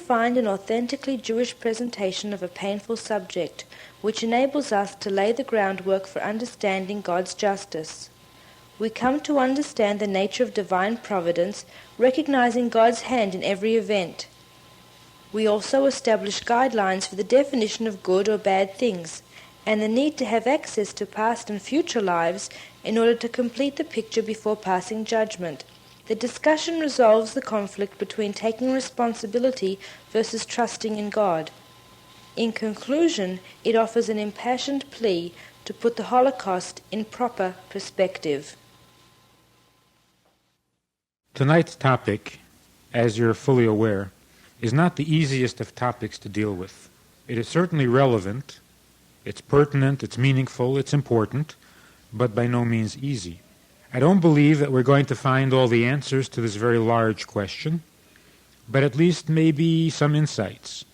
find an authentically Jewish presentation of a painful subject, which enables us to lay the groundwork for understanding God's justice. We come to understand the nature of divine providence, recognizing God's hand in every event. We also establish guidelines for the definition of good or bad things, and the need to have access to past and future lives in order to complete the picture before passing judgment. The discussion resolves the conflict between taking responsibility versus trusting in God. In conclusion, it offers an impassioned plea to put the Holocaust in proper perspective. Tonight's topic, as you're fully aware, is not the easiest of topics to deal with. It is certainly relevant, it's pertinent, it's meaningful, it's important, but by no means easy. I don't believe that we're going to find all the answers to this very large question, but at least maybe some insights,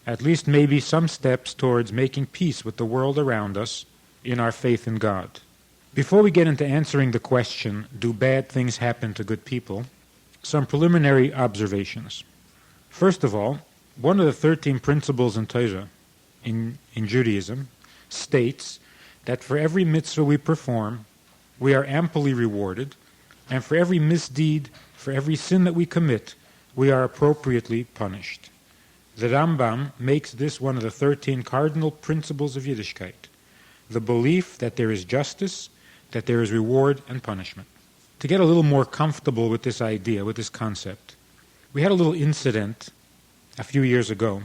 at least maybe some steps towards making peace with the world around us in our faith in God. Before we get into answering the question, do bad things happen to good people, some preliminary observations. First of all, one of the 13 principles in Torah, in Judaism, states that for every mitzvah we perform, we are amply rewarded, and for every misdeed, for every sin that we commit, we are appropriately punished. The Rambam makes this one of the 13 cardinal principles of Yiddishkeit, the belief that there is justice, that there is reward and punishment. To get a little more comfortable with this idea, with this concept, we had a little incident a few years ago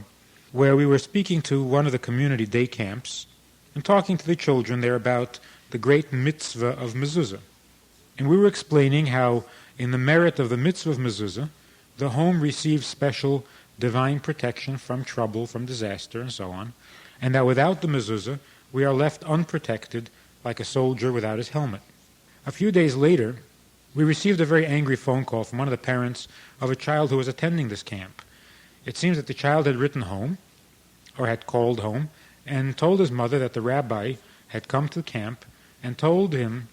where we were speaking to one of the community day camps and talking to the children there about the great mitzvah of mezuzah. And we were explaining how in the merit of the mitzvah of mezuzah, the home receives special divine protection from trouble, from disaster, and so on, and that without the mezuzah, we are left unprotected like a soldier without his helmet. A few days later, we received a very angry phone call from one of the parents of a child who was attending this camp. It seems that the child had written home, or had called home, and told his mother that the rabbi had come to the camp and told him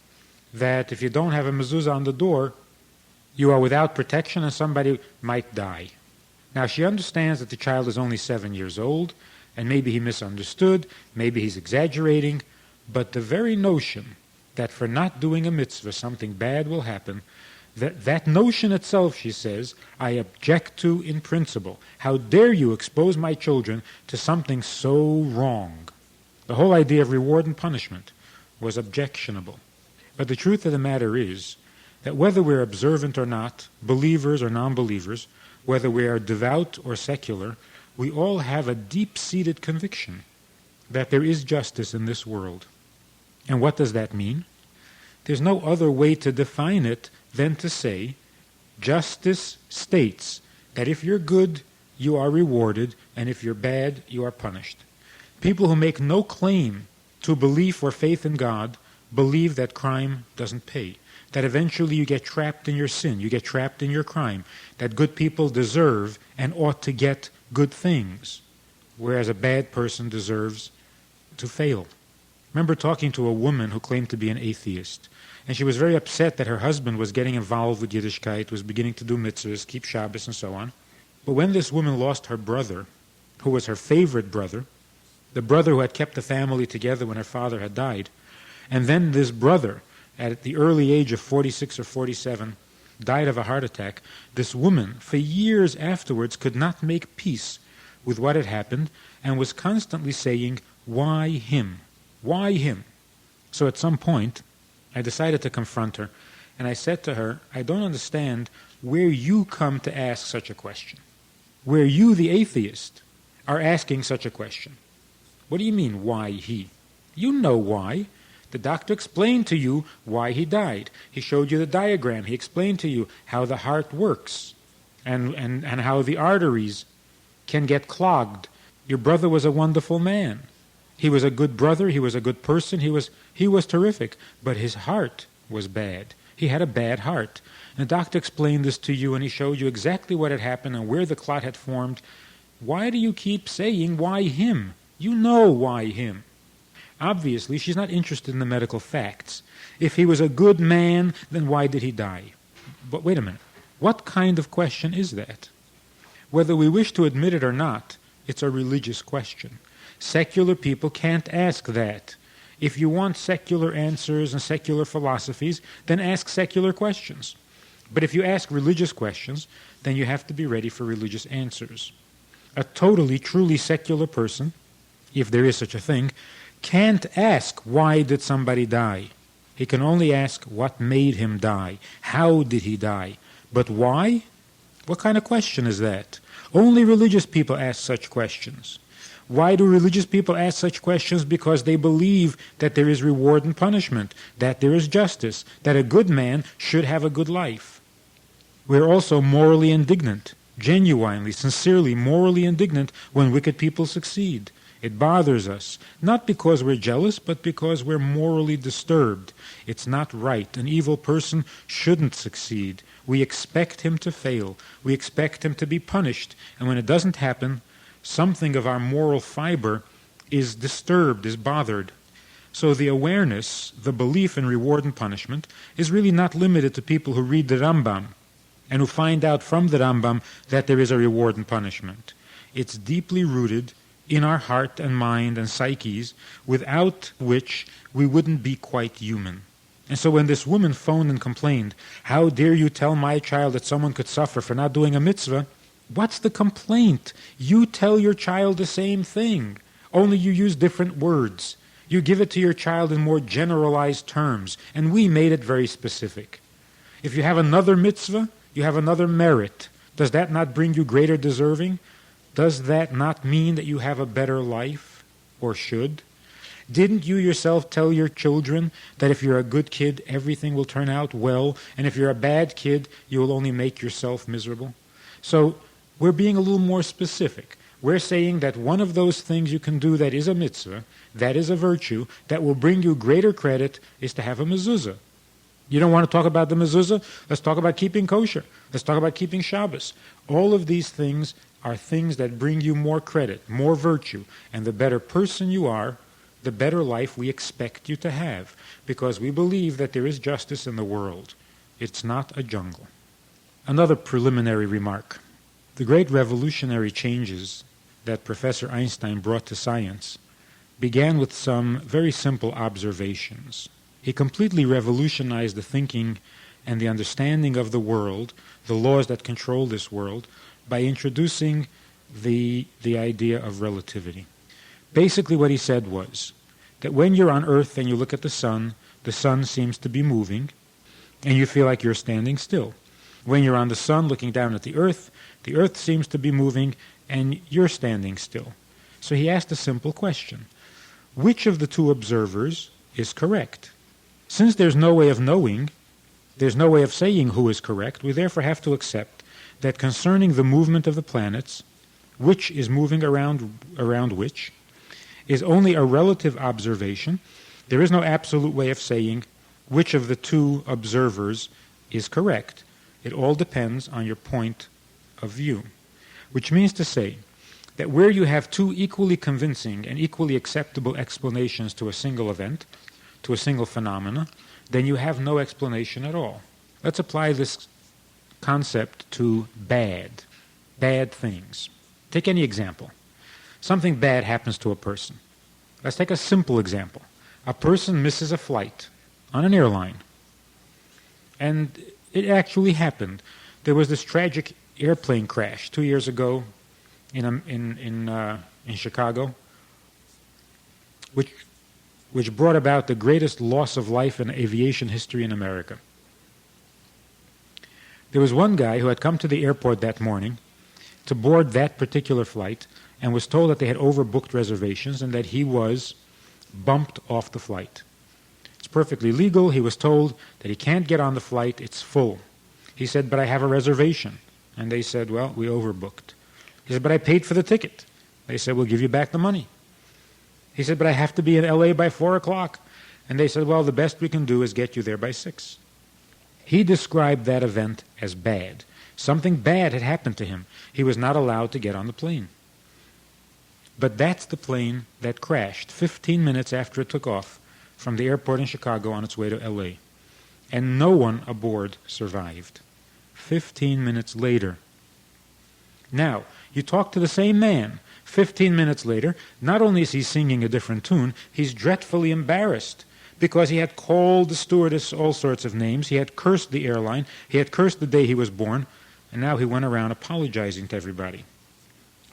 that if you don't have a mezuzah on the door, you are without protection and somebody might die. Now she understands that the child is only 7 years old, and maybe he misunderstood, maybe he's exaggerating, but the very notion that for not doing a mitzvah something bad will happen, that notion itself, she says, I object to in principle. How dare you expose my children to something so wrong? The whole idea of reward and punishment was objectionable. But the truth of the matter is that whether we're observant or not, believers or non-believers, whether we are devout or secular, we all have a deep-seated conviction that there is justice in this world. And what does that mean? There's no other way to define it than to say, justice states that if you're good, you are rewarded, and if you're bad, you are punished. People who make no claim to belief or faith in God believe that crime doesn't pay, that eventually you get trapped in your sin, you get trapped in your crime, that good people deserve and ought to get good things, whereas a bad person deserves to fail. I remember talking to a woman who claimed to be an atheist, and she was very upset that her husband was getting involved with Yiddishkeit, was beginning to do mitzvahs, keep Shabbos, and so on. But when this woman lost her brother, who was her favorite brother, the brother who had kept the family together when her father had died, and then this brother, at the early age of 46 or 47, died of a heart attack, this woman, for years afterwards, could not make peace with what had happened, and was constantly saying, why him? Why him? So at some point, I decided to confront her, and I said to her, I don't understand where you come to ask such a question, where you, the atheist, are asking such a question. What do you mean, why he? You know why. The doctor explained to you why he died. He showed you the diagram. He explained to you how the heart works and how the arteries can get clogged. Your brother was a wonderful man. He was a good brother. He was a good person. He was terrific. But his heart was bad. He had a bad heart. And the doctor explained this to you, and he showed you exactly what had happened and where the clot had formed. Why do you keep saying, why him? You know why him. Obviously, she's not interested in the medical facts. If he was a good man, then why did he die? But wait a minute. What kind of question is that? Whether we wish to admit it or not, it's a religious question. Secular people can't ask that. If you want secular answers and secular philosophies, then ask secular questions. But if you ask religious questions, then you have to be ready for religious answers. A totally, truly secular person, if there is such a thing, can't ask, why did somebody die? He can only ask, what made him die? How did he die? But why? What kind of question is that? Only religious people ask such questions. Why do religious people ask such questions? Because they believe that there is reward and punishment, that there is justice, that a good man should have a good life. We're also morally indignant, genuinely, sincerely, morally indignant when wicked people succeed. It bothers us, not because we're jealous, but because we're morally disturbed. It's not right. An evil person shouldn't succeed. We expect him to fail. We expect him to be punished. And when it doesn't happen, something of our moral fiber is disturbed, is bothered. So the awareness, the belief in reward and punishment, is really not limited to people who read the Rambam and who find out from the Rambam that there is a reward and punishment. It's deeply rooted in our heart and mind and psyches, without which we wouldn't be quite human. And so when this woman phoned and complained, how dare you tell my child that someone could suffer for not doing a mitzvah? What's the complaint? You tell your child the same thing, only you use different words. You give it to your child in more generalized terms, and we made it very specific. If you have another mitzvah, you have another merit. Does that not bring you greater deserving? Does that not mean that you have a better life, or should? Didn't you yourself tell your children that if you're a good kid, everything will turn out well, and if you're a bad kid, you will only make yourself miserable? So we're being a little more specific. We're saying that one of those things you can do that is a mitzvah, that is a virtue, that will bring you greater credit, is to have a mezuzah. You don't want to talk about the mezuzah? Let's talk about keeping kosher. Let's talk about keeping Shabbos. All of these things are things that bring you more credit, more virtue. And the better person you are, the better life we expect you to have, because we believe that there is justice in the world. It's not a jungle. Another preliminary remark. The great revolutionary changes that Professor Einstein brought to science began with some very simple observations. He completely revolutionized the thinking and the understanding of the world, the laws that control this world, by introducing the idea of relativity. Basically what he said was that when you're on Earth and you look at the sun seems to be moving, and you feel like you're standing still. When you're on the sun looking down at the Earth seems to be moving, and you're standing still. So he asked a simple question. Which of the two observers is correct? Since there's no way of knowing, there's no way of saying who is correct, we therefore have to accept that concerning the movement of the planets, which is moving around which, is only a relative observation. There is no absolute way of saying which of the two observers is correct. It all depends on your point of view. Which means to say that where you have two equally convincing and equally acceptable explanations to a single event, to a single phenomena, then you have no explanation at all. Let's apply this concept to bad things. Take any example. Something bad happens to a person. Let's take a simple example. A person misses a flight on an airline. And it actually happened. There was this tragic airplane crash 2 years ago in Chicago, which brought about the greatest loss of life in aviation history in America. There was one guy who had come to the airport that morning to board that particular flight and was told that they had overbooked reservations and that he was bumped off the flight. It's perfectly legal. He was told that he can't get on the flight, it's full. He said, but I have a reservation. And they said, well, we overbooked. He said, but I paid for the ticket. They said, we'll give you back the money. He said, but I have to be in L.A. by 4 o'clock. And they said, well, the best we can do is get you there by 6. He described that event as bad. Something bad had happened to him. He was not allowed to get on the plane. But that's the plane that crashed 15 minutes after it took off from the airport in Chicago on its way to L.A. And no one aboard survived. 15 minutes later, Now, you talk to the same man 15 minutes later, not only is he singing a different tune, he's dreadfully embarrassed because he had called the stewardess all sorts of names, he had cursed the airline, he had cursed the day he was born, and now he went around apologizing to everybody.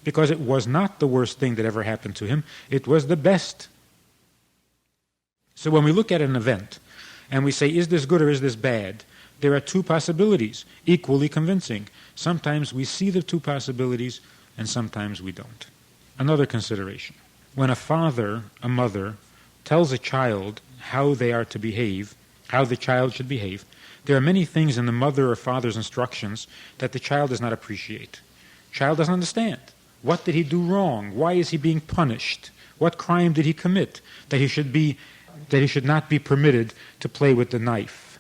Because it was not the worst thing that ever happened to him, it was the best. So when we look at an event, and we say, is this good or is this bad? There are two possibilities, equally convincing. Sometimes we see the two possibilities, and sometimes we don't. Another consideration. When a father, a mother, tells a child how they are to behave, how the child should behave, there are many things in the mother or father's instructions that the child does not appreciate. Child doesn't understand. What did he do wrong? Why is he being punished? What crime did he commit that he should not be permitted to play with the knife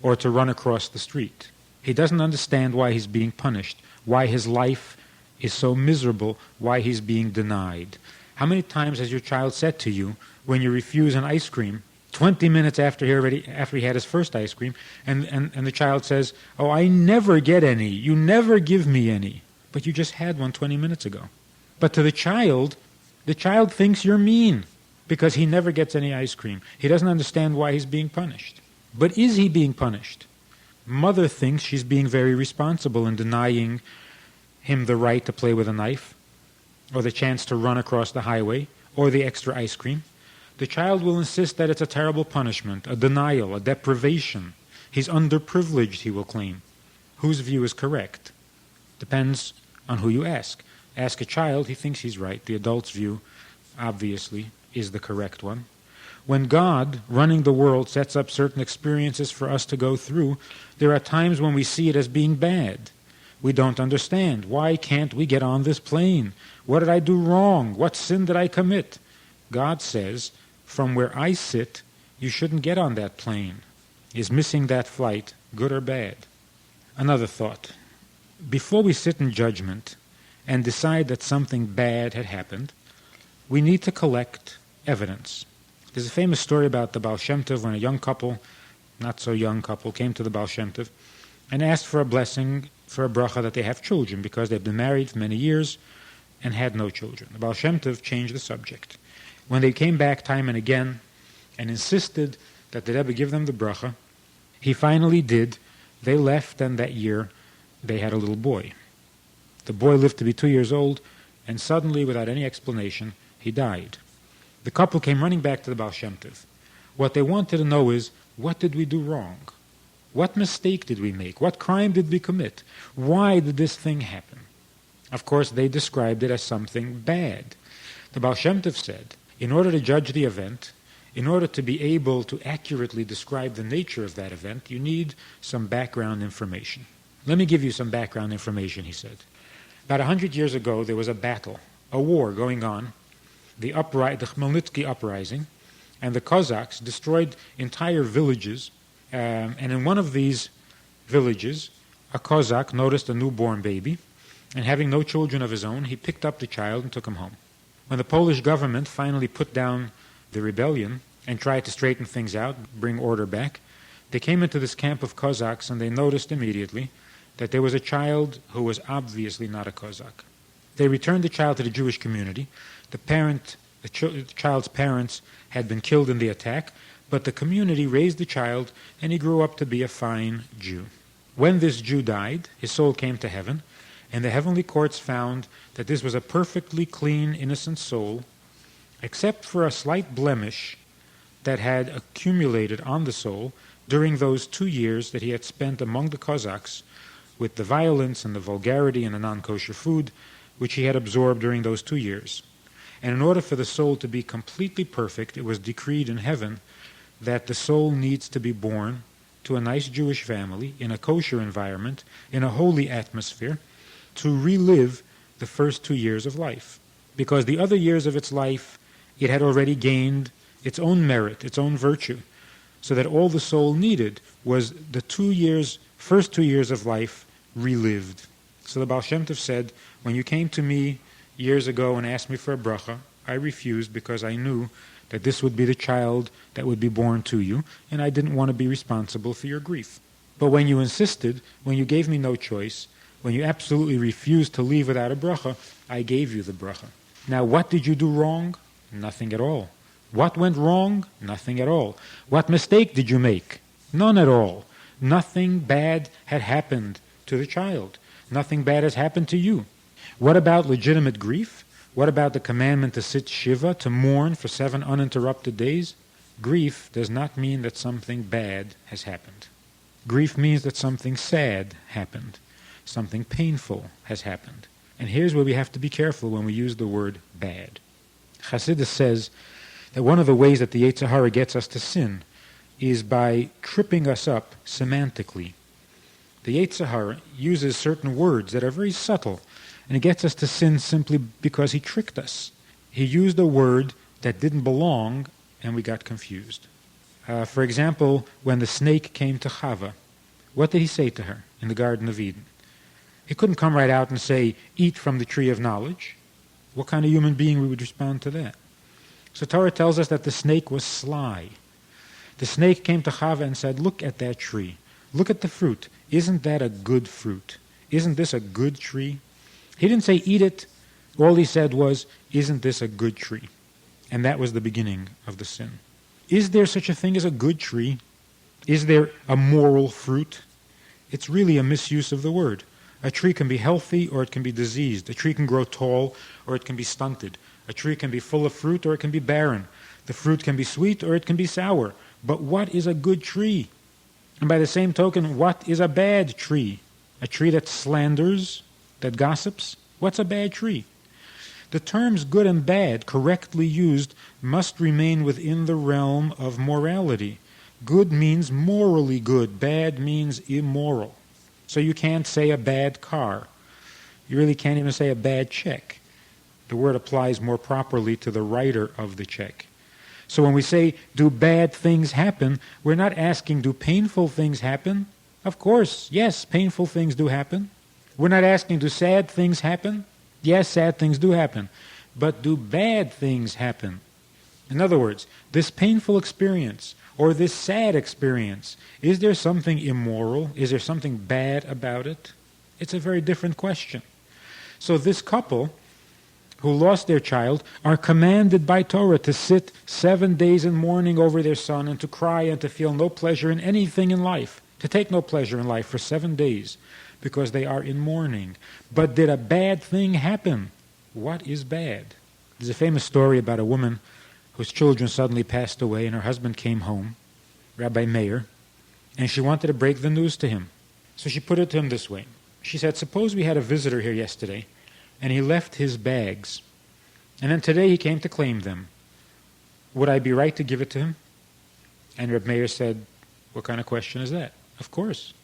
or to run across the street? He doesn't understand why he's being punished, why his life is so miserable, why he's being denied. How many times has your child said to you, when you refuse an ice cream, 20 minutes after he had his first ice cream, and the child says, oh, I never get any, you never give me any, but you just had one 20 minutes ago. But to the child thinks you're mean because he never gets any ice cream. He doesn't understand why he's being punished. But is he being punished? Mother thinks she's being very responsible in denying him the right to play with a knife, or the chance to run across the highway, or the extra ice cream. The child will insist that it's a terrible punishment, a denial, a deprivation. He's underprivileged, he will claim. Whose view is correct? Depends on who you ask. Ask a child, he thinks he's right. The adult's view, obviously, is the correct one. When God, running the world, sets up certain experiences for us to go through, there are times when we see it as being bad. We don't understand. Why can't we get on this plane? What did I do wrong? What sin did I commit? God says, from where I sit, you shouldn't get on that plane. Is missing that flight good or bad? Another thought. Before we sit in judgment and decide that something bad had happened, we need to collect evidence. There's a famous story about the Baal Shem Tov when a young couple, not so young couple, came to the Baal Shem Tov and asked for a blessing, for a bracha that they have children, because they've been married for many years and had no children. The Baal Shem Tov changed the subject. When they came back time and again and insisted that the Rebbe give them the bracha, he finally did. They left, and that year they had a little boy. The boy lived to be 2 years old, and suddenly, without any explanation, he died. The couple came running back to the Baal Shem Tov. What they wanted to know is, what did we do wrong? What mistake did we make? What crime did we commit? Why did this thing happen? Of course, they described it as something bad. The Baal Shem Tov said, in order to judge the event, in order to be able to accurately describe the nature of that event, you need some background information. Let me give you some background information, he said. About 100 years ago, there was a battle, a war going on, the Khmelnytsky uprising, and the Cossacks destroyed entire villages. And in one of these villages, a Cossack noticed a newborn baby, and having no children of his own, he picked up the child and took him home. When the Polish government finally put down the rebellion and tried to straighten things out, bring order back, they came into this camp of Cossacks and they noticed immediately that there was a child who was obviously not a Cossack. They returned the child to the Jewish community. The child's parents had been killed in the attack, but the community raised the child and he grew up to be a fine Jew. When this Jew died, his soul came to heaven, and the heavenly courts found that this was a perfectly clean, innocent soul, except for a slight blemish that had accumulated on the soul during those 2 years that he had spent among the Cossacks with the violence and the vulgarity and the non-kosher food which he had absorbed during those 2 years. And in order for the soul to be completely perfect, it was decreed in heaven that the soul needs to be born to a nice Jewish family, in a kosher environment, in a holy atmosphere, to relive the first 2 years of life. Because the other years of its life, it had already gained its own merit, its own virtue, so that all the soul needed was the first 2 years of life relived. So the Baal Shem Tov said, when you came to me years ago and asked me for a bracha, I refused because I knew that this would be the child that would be born to you, and I didn't want to be responsible for your grief. But when you insisted, when you gave me no choice, When you absolutely refused to leave without a bracha, I gave you the bracha. Now, what did you do wrong? Nothing at all. What went wrong? Nothing at all. What mistake did you make? None at all. Nothing bad had happened to the child. Nothing bad has happened to you. What about legitimate grief? What about the commandment to sit shiva, to mourn for 7 uninterrupted days? Grief does not mean that something bad has happened. Grief means that something sad happened. Something painful has happened. And here's where we have to be careful when we use the word bad. Chassidus says that one of the ways that the Yetzer Hara gets us to sin is by tripping us up semantically. The Yetzer Hara uses certain words that are very subtle, and it gets us to sin simply because he tricked us. He used a word that didn't belong, and we got confused. For example, when the snake came to Chava, what did he say to her in the Garden of Eden? He couldn't come right out and say, eat from the tree of knowledge. What kind of human being would respond to that? So Torah tells us that the snake was sly. The snake came to Chava and said, look at that tree. Look at the fruit. Isn't that a good fruit? Isn't this a good tree? He didn't say, eat it. All he said was, isn't this a good tree? And that was the beginning of the sin. Is there such a thing as a good tree? Is there a moral fruit? It's really a misuse of the word. A tree can be healthy or it can be diseased. A tree can grow tall or it can be stunted. A tree can be full of fruit or it can be barren. The fruit can be sweet or it can be sour. But what is a good tree? And by the same token, what is a bad tree? A tree that slanders, that gossips? What's a bad tree? The terms good and bad, correctly used, must remain within the realm of morality. Good means morally good. Bad means immoral. So you can't say a bad car. You really can't even say a bad check. The word applies more properly to the writer of the check. So when we say, do bad things happen, we're not asking, do painful things happen? Of course, yes, painful things do happen. We're not asking, do sad things happen? Yes, sad things do happen. But do bad things happen? In other words, this painful experience or this sad experience, is there something immoral? Is there something bad about it? It's a very different question. So this couple who lost their child are commanded by Torah to sit 7 days in mourning over their son and to cry and to feel no pleasure in anything in life, to take no pleasure in life for 7 days because they are in mourning. But did a bad thing happen? What is bad? There's a famous story about a woman whose children suddenly passed away and her husband came home, Rabbi Meir, and she wanted to break the news to him. So she put it to him this way. She said, suppose we had a visitor here yesterday and he left his bags and then today he came to claim them. Would I be right to give it to him? And Rabbi Meir said, what kind of question is that? Of course.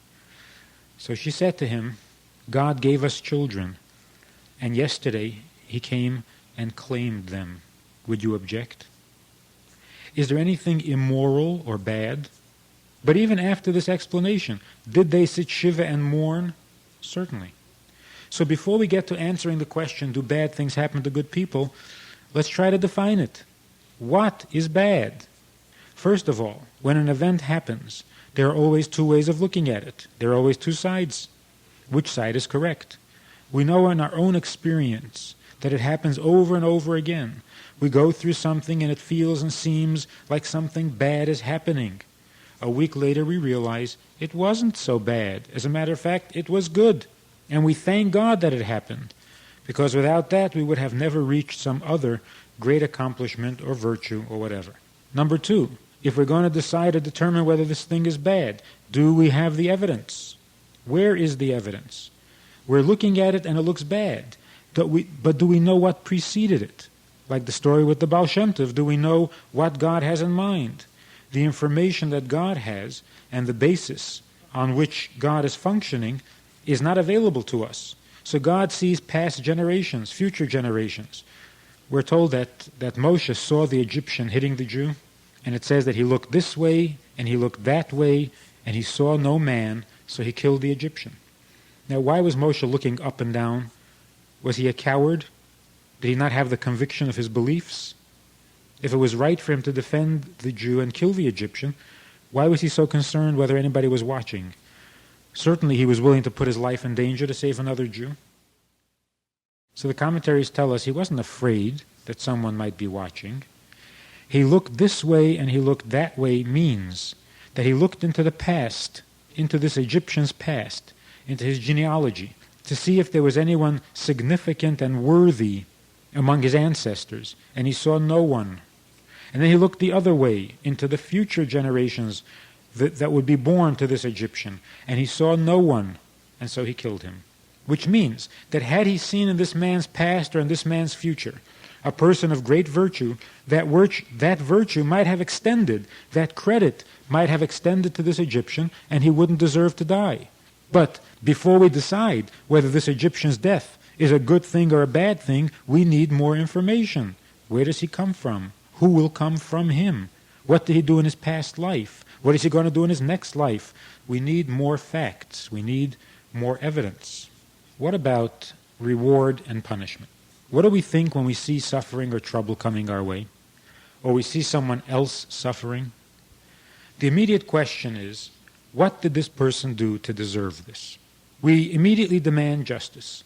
So she said to him, God gave us children and yesterday he came and claimed them. Would you object? Is there anything immoral or bad? But even after this explanation, did they sit shiva and mourn? Certainly. So before we get to answering the question, do bad things happen to good people, let's try to define it. What is bad? First of all, when an event happens, there are always 2 ways of looking at it. There are always 2 sides. Which side is correct? We know in our own experience that it happens over and over again. We go through something and it feels and seems like something bad is happening. A week later we realize it wasn't so bad. As a matter of fact, it was good. And we thank God that it happened. Because without that we would have never reached some other great accomplishment or virtue or whatever. Number 2, if we're going to decide or determine whether this thing is bad, do we have the evidence? Where is the evidence? We're looking at it and it looks bad. But do we know what preceded it? Like the story with the Baal Shem Tov, do we know what God has in mind? The information that God has and the basis on which God is functioning is not available to us. So God sees past generations, future generations. We're told that Moshe saw the Egyptian hitting the Jew, and it says that he looked this way and he looked that way and he saw no man, so he killed the Egyptian. Now why was Moshe looking up and down? Was he a coward? Did he not have the conviction of his beliefs? If it was right for him to defend the Jew and kill the Egyptian, why was he so concerned whether anybody was watching? Certainly he was willing to put his life in danger to save another Jew. So the commentaries tell us he wasn't afraid that someone might be watching. He looked this way and he looked that way means that he looked into the past, into this Egyptian's past, into his genealogy, to see if there was anyone significant and worthy among his ancestors, and he saw no one. And then he looked the other way, into the future generations that would be born to this Egyptian, and he saw no one, and so he killed him. Which means that had he seen in this man's past or in this man's future a person of great virtue, that virtue might have extended, that credit might have extended to this Egyptian, and he wouldn't deserve to die. But before we decide whether this Egyptian's death is a good thing or a bad thing, we need more information. Where does he come from? Who will come from him? What did he do in his past life? What is he going to do in his next life? We need more facts. We need more evidence. What about reward and punishment? What do we think when we see suffering or trouble coming our way? Or we see someone else suffering? The immediate question is, what did this person do to deserve this? We immediately demand justice.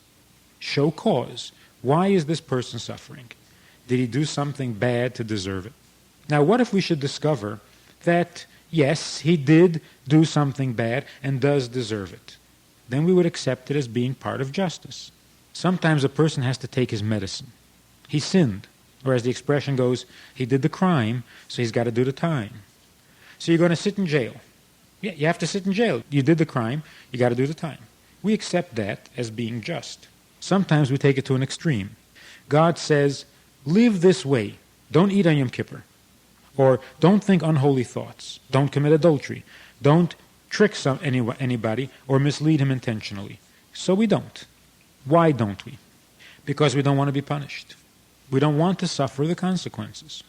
Show cause. Why is this person suffering? Did he do something bad to deserve it? Now, what if we should discover that, yes, he did do something bad and does deserve it? Then we would accept it as being part of justice. Sometimes a person has to take his medicine. He sinned, or as the expression goes, he did the crime, so he's got to do the time. So you're going to sit in jail. Yeah, you have to sit in jail. You did the crime, you got to do the time. We accept that as being just. Sometimes we take it to an extreme. God says, live this way. Don't eat on Yom Kippur. Or don't think unholy thoughts. Don't commit adultery. Don't trick anybody or mislead him intentionally. So we don't. Why don't we? Because we don't want to be punished. We don't want to suffer the consequences.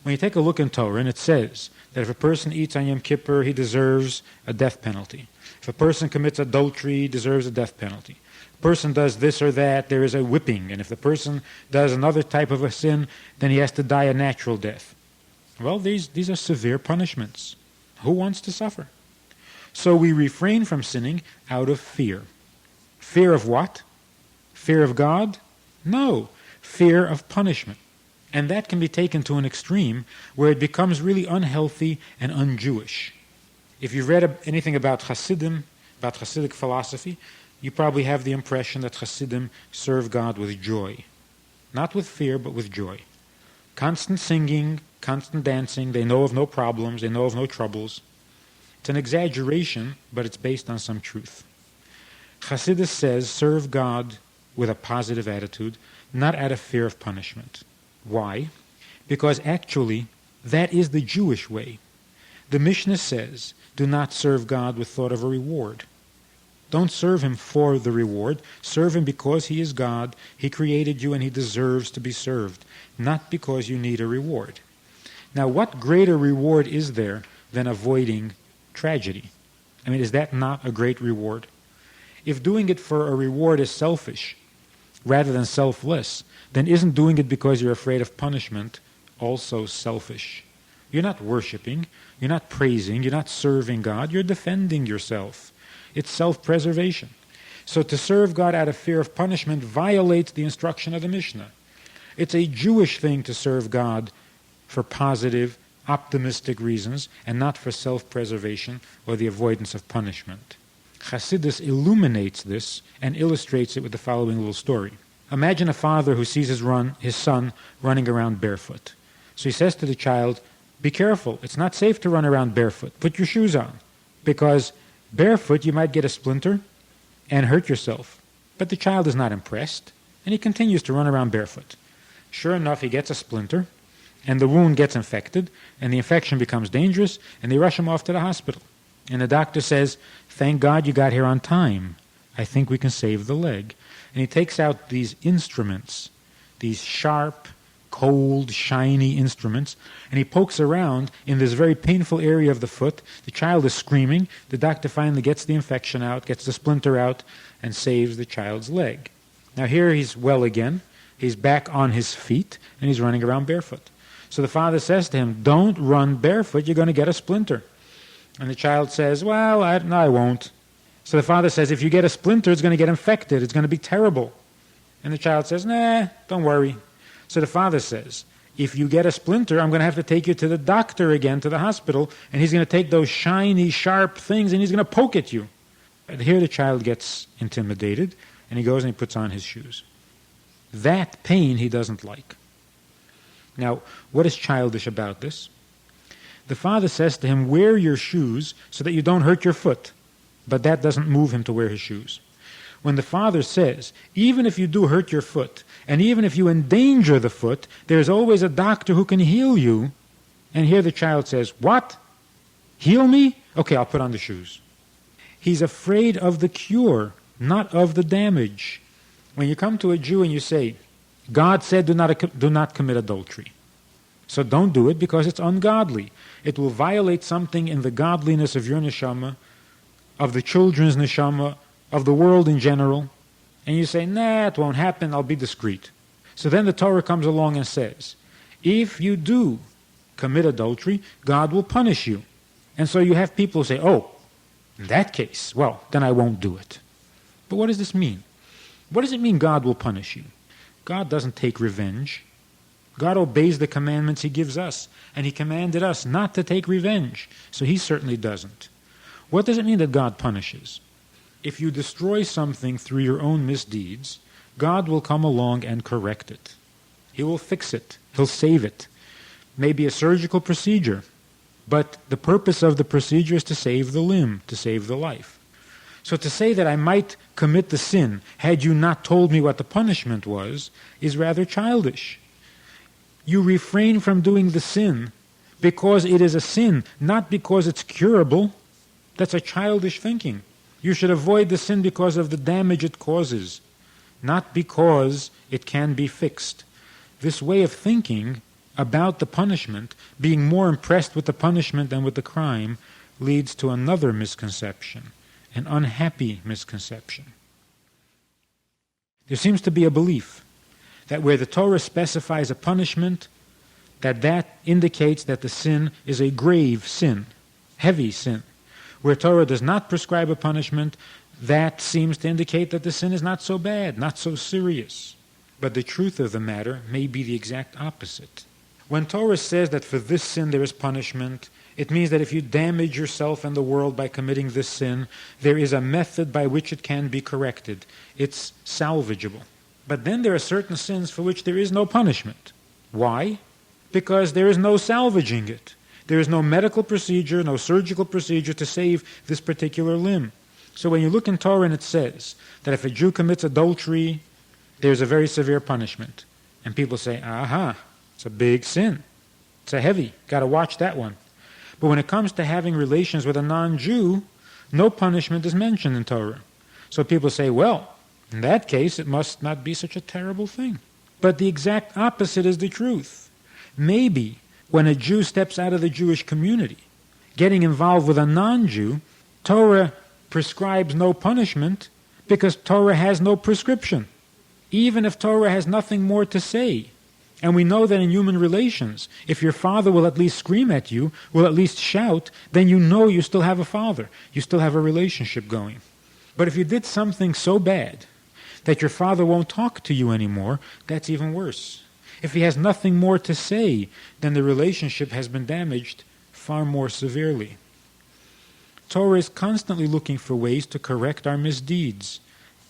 When you take a look in Torah, and it says that if a person eats on Yom Kippur, he deserves a death penalty. If a person commits adultery, he deserves a death penalty. If a person does this or that, there is a whipping. And if the person does another type of a sin, then he has to die a natural death. Well, these are severe punishments. Who wants to suffer? So we refrain from sinning out of fear. Fear of what? Fear of God? No. Fear of punishment. And that can be taken to an extreme where it becomes really unhealthy and un-Jewish. If you've read anything about Hasidim, about Hasidic philosophy, you probably have the impression that Hasidim serve God with joy. Not with fear, but with joy. Constant singing, constant dancing, they know of no problems, they know of no troubles. It's an exaggeration, but it's based on some truth. Hasidus says, serve God with a positive attitude, not out of fear of punishment. Why? Because actually, that is the Jewish way. The Mishnah says, do not serve God with thought of a reward. Don't serve him for the reward. Serve him because he is God, he created you, and he deserves to be served, not because you need a reward. Now, what greater reward is there than avoiding tragedy? I mean, is that not a great reward? If doing it for a reward is selfish rather than selfless, then isn't doing it because you're afraid of punishment also selfish? You're not worshiping, you're not praising, you're not serving God, you're defending yourself. It's self-preservation. So to serve God out of fear of punishment violates the instruction of the Mishnah. It's a Jewish thing to serve God for positive, optimistic reasons and not for self-preservation or the avoidance of punishment. Chassidus illuminates this and illustrates it with the following little story. Imagine a father who sees his son running around barefoot. So he says to the child, be careful, it's not safe to run around barefoot. Put your shoes on, because barefoot you might get a splinter and hurt yourself. But the child is not impressed, and he continues to run around barefoot. Sure enough, he gets a splinter, and the wound gets infected, and the infection becomes dangerous, and they rush him off to the hospital. And the doctor says, thank God you got here on time. I think we can save the leg. And he takes out these instruments, these sharp, cold, shiny instruments, and he pokes around in this very painful area of the foot. The child is screaming. The doctor finally gets the infection out, gets the splinter out, and saves the child's leg. Now here he's well again. He's back on his feet, and he's running around barefoot. So the father says to him, don't run barefoot, you're going to get a splinter. And the child says, well, I won't. So the father says, if you get a splinter, it's going to get infected. It's going to be terrible. And the child says, nah, don't worry. So the father says, if you get a splinter, I'm going to have to take you to the doctor again, to the hospital, and he's going to take those shiny, sharp things, and he's going to poke at you. And here the child gets intimidated, and he goes and he puts on his shoes. That pain he doesn't like. Now, what is childish about this? The father says to him, wear your shoes so that you don't hurt your foot. But that doesn't move him to wear his shoes. When the father says, even if you do hurt your foot, and even if you endanger the foot, there's always a doctor who can heal you. And here the child says, what? Heal me? Okay, I'll put on the shoes. He's afraid of the cure, not of the damage. When you come to a Jew and you say, God said do not commit adultery. So don't do it because it's ungodly. It will violate something in the godliness of your neshama, of the children's neshama, of the world in general. And you say, nah, it won't happen, I'll be discreet. So then the Torah comes along and says, if you do commit adultery, God will punish you. And so you have people who say, oh, in that case, well, then I won't do it. But what does this mean? What does it mean God will punish you? God doesn't take revenge. God obeys the commandments he gives us, and he commanded us not to take revenge, so he certainly doesn't. What does it mean that God punishes? If you destroy something through your own misdeeds, God will come along and correct it. He will fix it. He'll save it. Maybe a surgical procedure, but the purpose of the procedure is to save the limb, to save the life. So to say that I might commit the sin had you not told me what the punishment was is rather childish. You refrain from doing the sin because it is a sin, not because it's curable. That's a childish thinking. You should avoid the sin because of the damage it causes, not because it can be fixed. This way of thinking about the punishment, being more impressed with the punishment than with the crime, leads to another misconception, an unhappy misconception. There seems to be a belief that where the Torah specifies a punishment, that indicates that the sin is a grave sin, heavy sin. Where Torah does not prescribe a punishment, that seems to indicate that the sin is not so bad, not so serious. But the truth of the matter may be the exact opposite. When Torah says that for this sin there is punishment, it means that if you damage yourself and the world by committing this sin, there is a method by which it can be corrected. It's salvageable. But then there are certain sins for which there is no punishment. Why? Because there is no salvaging it. There is no medical procedure, no surgical procedure to save this particular limb. So when you look in Torah and it says that if a Jew commits adultery, there's a very severe punishment. And people say, aha, it's a big sin. It's a heavy, got to watch that one. But when it comes to having relations with a non-Jew, no punishment is mentioned in Torah. So people say, well, in that case, it must not be such a terrible thing. But the exact opposite is the truth. Maybe when a Jew steps out of the Jewish community, getting involved with a non-Jew, Torah prescribes no punishment because Torah has no prescription. Even if Torah has nothing more to say. And we know that in human relations, if your father will at least scream at you, will at least shout, then you know you still have a father. You still have a relationship going. But if you did something so bad that your father won't talk to you anymore, that's even worse. If he has nothing more to say, then the relationship has been damaged far more severely. Torah is constantly looking for ways to correct our misdeeds,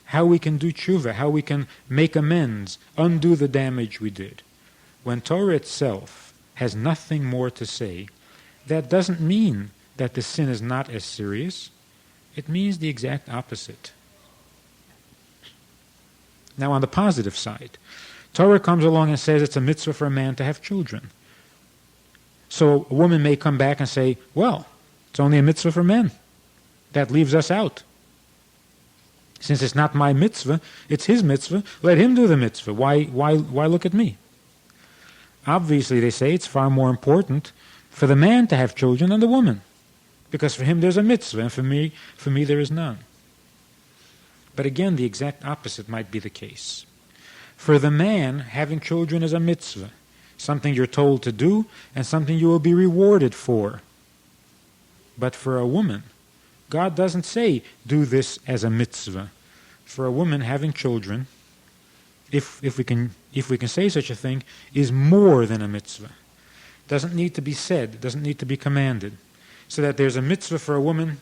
how we can do tshuva, how we can make amends, undo the damage we did. When Torah itself has nothing more to say, that doesn't mean that the sin is not as serious. It means the exact opposite. Now on the positive side, Torah comes along and says it's a mitzvah for a man to have children. So a woman may come back and say, well, it's only a mitzvah for men. That leaves us out. Since it's not my mitzvah, it's his mitzvah, let him do the mitzvah. Why look at me? Obviously, they say it's far more important for the man to have children than the woman. Because for him there's a mitzvah, and for me there is none. But again, the exact opposite might be the case. For the man, having children is a mitzvah, something you're told to do and something you will be rewarded for. But for a woman, God doesn't say, do this as a mitzvah. For a woman, having children, if we can say such a thing, is more than a mitzvah. Doesn't need to be said, doesn't need to be commanded. So that there's a mitzvah for a woman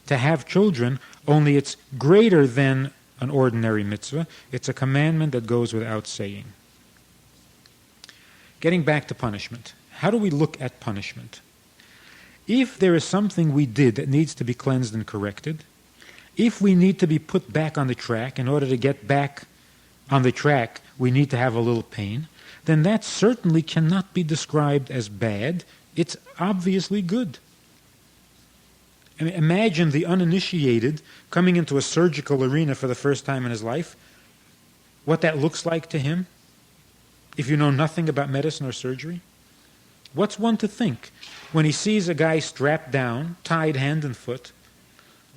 to have children, only it's greater than an ordinary mitzvah. It's a commandment that goes without saying. Getting back to punishment. How do we look at punishment? If there is something we did that needs to be cleansed and corrected, if we need to be put back on the track, in order to get back on the track, we need to have a little pain, then that certainly cannot be described as bad. It's obviously good. I mean, imagine the uninitiated coming into a surgical arena for the first time in his life, what that looks like to him, if you know nothing about medicine or surgery. What's one to think when he sees a guy strapped down, tied hand and foot,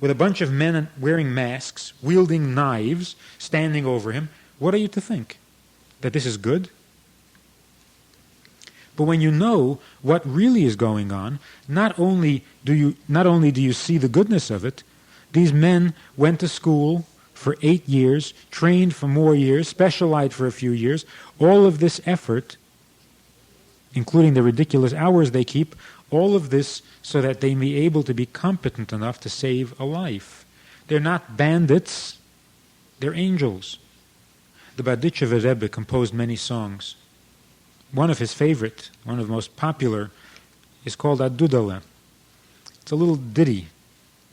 with a bunch of men wearing masks, wielding knives, standing over him? What are you to think? That this is good? But when you know what really is going on, not only do you see the goodness of it, these men went to school for 8 years, trained for more years, specialized for a few years. All of this effort, including the ridiculous hours they keep, all of this so that they may be able to be competent enough to save a life. They're not bandits, they're angels. The Berditchever Rebbe composed many songs. One of his favorite, one of the most popular, is called Adudale. It's a little ditty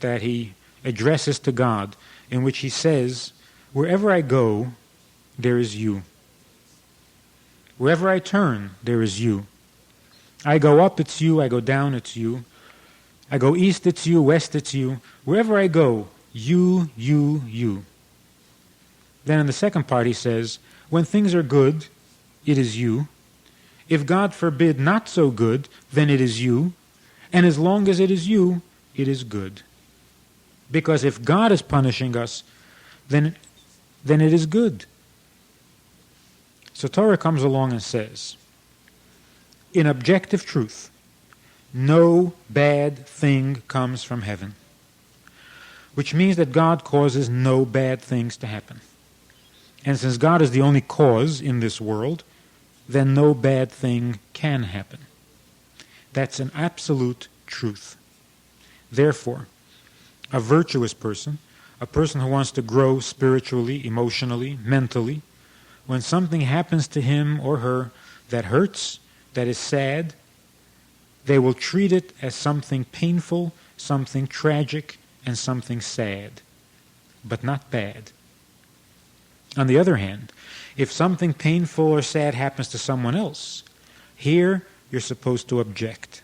that he addresses to God, in which he says, wherever I go, there is you. Wherever I turn, there is you. I go up, it's you. I go down, it's you. I go east, it's you. West, it's you. Wherever I go, you, you, you. Then in the second part he says, when things are good, it is you. If God forbid not so good, then it is you. And as long as it is you, it is good. Because if God is punishing us, then it is good. So Torah comes along and says, in objective truth, no bad thing comes from heaven. Which means that God causes no bad things to happen. And since God is the only cause in this world, then no bad thing can happen. That's an absolute truth. Therefore, a virtuous person, a person who wants to grow spiritually, emotionally, mentally, when something happens to him or her that hurts, that is sad, they will treat it as something painful, something tragic, and something sad, but not bad. On the other hand, if something painful or sad happens to someone else, here you're supposed to object.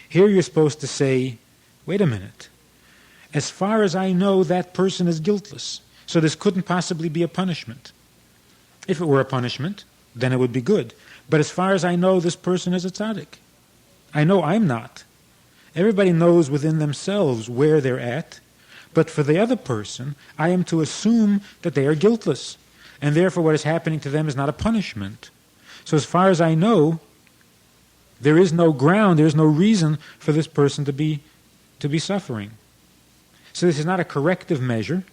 Here you're supposed to say, wait a minute. As far as I know, that person is guiltless, so this couldn't possibly be a punishment. If it were a punishment, then it would be good. But as far as I know, this person is a tzaddik. I know I'm not. Everybody knows within themselves where they're at, but for the other person, I am to assume that they are guiltless, and therefore what is happening to them is not a punishment. So as far as I know, there is no ground, there is no reason for this person to be suffering. So this is not a corrective measure.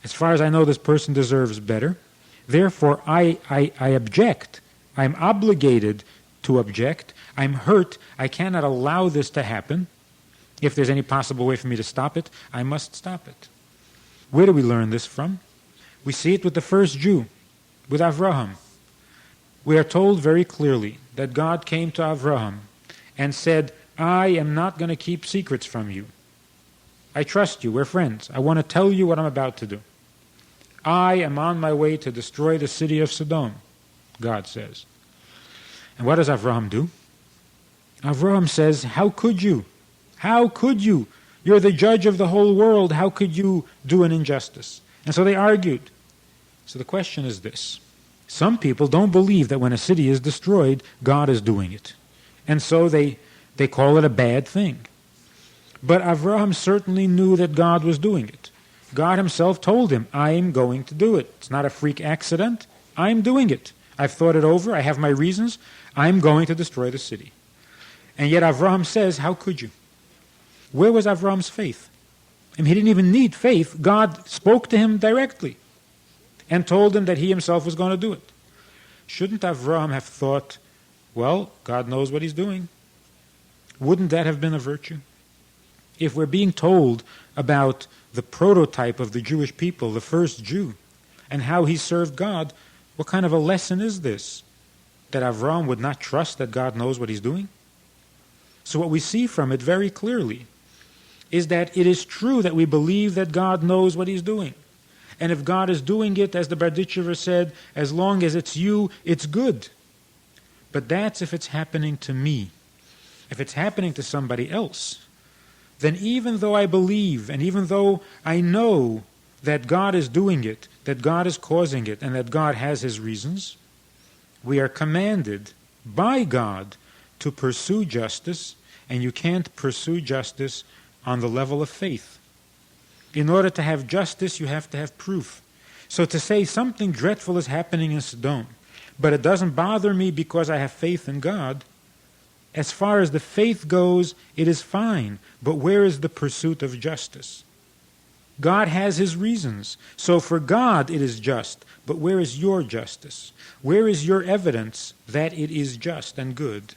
As far as I know, this person deserves better. Therefore, I object. I'm obligated to object. I'm hurt. I cannot allow this to happen. If there's any possible way for me to stop it, I must stop it. Where do we learn this from? We see it with the first Jew, with Avraham. We are told very clearly that God came to Avraham and said, I am not going to keep secrets from you. I trust you. We're friends. I want to tell you what I'm about to do. I am on my way to destroy the city of Sodom, God says. And what does Avraham do? Avraham says, how could you? How could you? You're the judge of the whole world. How could you do an injustice? And so they argued. So the question is this. Some people don't believe that when a city is destroyed, God is doing it. And so they call it a bad thing. But Avraham certainly knew that God was doing it. God himself told him, I am going to do it. It's not a freak accident. I'm doing it. I've thought it over. I have my reasons. I'm going to destroy the city. And yet Avraham says, how could you? Where was Avram's faith? I mean, he didn't even need faith. God spoke to him directly and told him that he himself was going to do it. Shouldn't Avram have thought, well, God knows what he's doing? Wouldn't that have been a virtue? If we're being told about the prototype of the Jewish people, the first Jew, and how he served God, what kind of a lesson is this? That Avram would not trust that God knows what he's doing? So what we see from it very clearly is that it is true that we believe that God knows what he's doing. And if God is doing it, as the Berditchever said, as long as it's you, it's good. But that's if it's happening to me. If it's happening to somebody else, then even though I believe and even though I know that God is doing it, that God is causing it, and that God has his reasons, we are commanded by God to pursue justice, and you can't pursue justice on the level of faith. In order to have justice, you have to have proof. So to say something dreadful is happening in Sodom, but it doesn't bother me because I have faith in God, as far as the faith goes, it is fine. But where is the pursuit of justice? God has his reasons. So for God it is just. But where is your justice? Where is your evidence that it is just and good?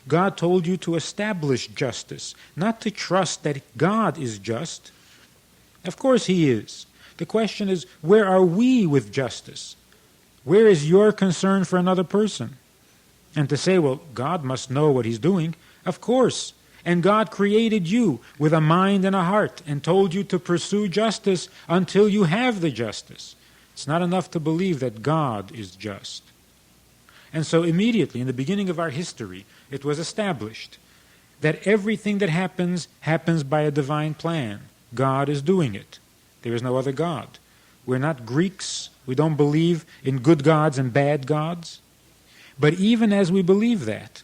God told you to establish justice, not to trust that God is just. Of course he is. The question is, where are we with justice? Where is your concern for another person? And to say, well, God must know what he's doing, of course. And God created you with a mind and a heart and told you to pursue justice until you have the justice. It's not enough to believe that God is just. And so immediately, in the beginning of our history, it was established that everything that happens by a divine plan. God is doing it. There is no other God. We're not Greeks. We don't believe in good gods and bad gods. But even as we believe that,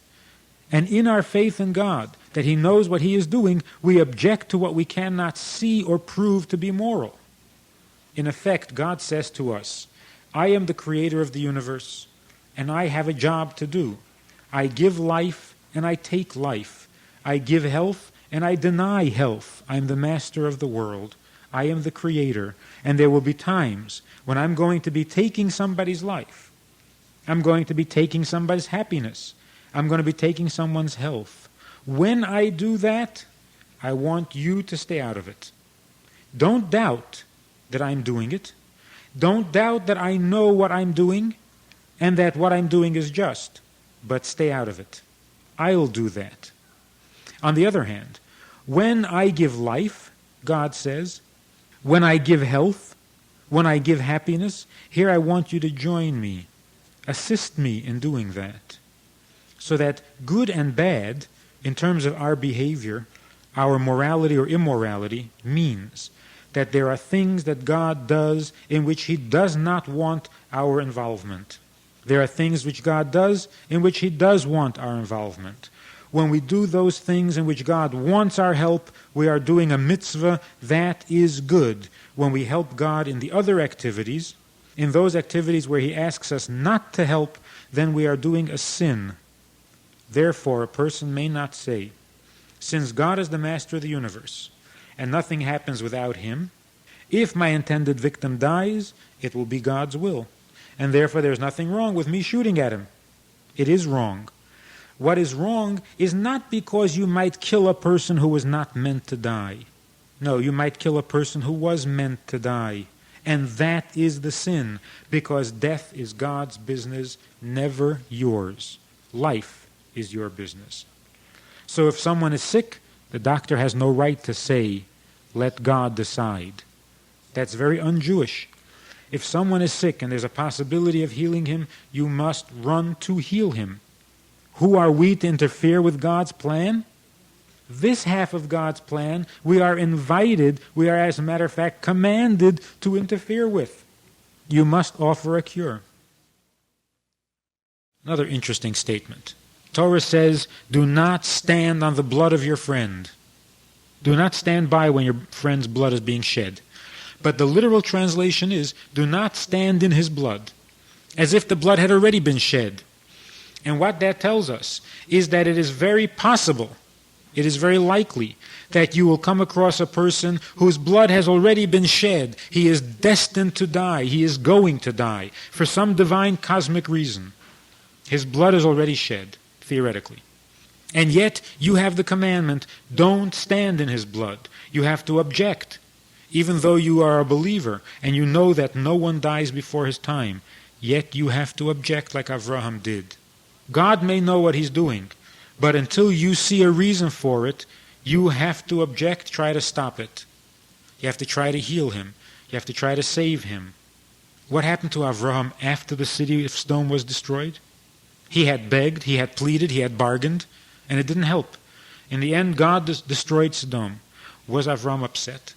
and in our faith in God, that he knows what he is doing, we object to what we cannot see or prove to be moral. In effect, God says to us, I am the creator of the universe, and I have a job to do. I give life, and I take life. I give health, and I deny health. I am the master of the world. I am the creator, and there will be times when I'm going to be taking somebody's life. I'm going to be taking somebody's happiness. I'm going to be taking someone's health. When I do that, I want you to stay out of it. Don't doubt that I'm doing it. Don't doubt that I know what I'm doing and that what I'm doing is just. But stay out of it. I'll do that. On the other hand, when I give life, God says, when I give health, when I give happiness, here I want you to join me. Assist me in doing that. So that good and bad, in terms of our behavior, our morality or immorality, means that there are things that God does in which he does not want our involvement. There are things which God does in which he does want our involvement. When we do those things in which God wants our help, we are doing a mitzvah that is good. When we help God in the other activities, in those activities where he asks us not to help, then we are doing a sin. Therefore, a person may not say, since God is the master of the universe, and nothing happens without him, if my intended victim dies, it will be God's will. And therefore there's nothing wrong with me shooting at him. It is wrong. What is wrong is not because you might kill a person who was not meant to die. No, you might kill a person who was meant to die. And that is the sin, because death is God's business, never yours. Life is your business. So if someone is sick, the doctor has no right to say, let God decide. That's very un-Jewish. If someone is sick and there's a possibility of healing him, you must run to heal him. Who are we to interfere with God's plan? This half of God's plan, we are invited, we are, as a matter of fact, commanded to interfere with. You must offer a cure. Another interesting statement. Torah says, do not stand on the blood of your friend. Do not stand by when your friend's blood is being shed. But the literal translation is, do not stand in his blood, as if the blood had already been shed. And what that tells us is that it is very possible it is very likely that you will come across a person whose blood has already been shed. He is destined to die. He is going to die for some divine cosmic reason. His blood is already shed, theoretically. And yet you have the commandment, don't stand in his blood. You have to object. Even though you are a believer and you know that no one dies before his time, yet you have to object like Avraham did. God may know what he's doing, but until you see a reason for it, you have to object, try to stop it. You have to try to heal him. You have to try to save him. What happened to Avraham after the city of stone was destroyed? He had begged, he had pleaded, he had bargained, and it didn't help. In the end, God destroyed Sodom. Was Avraham upset?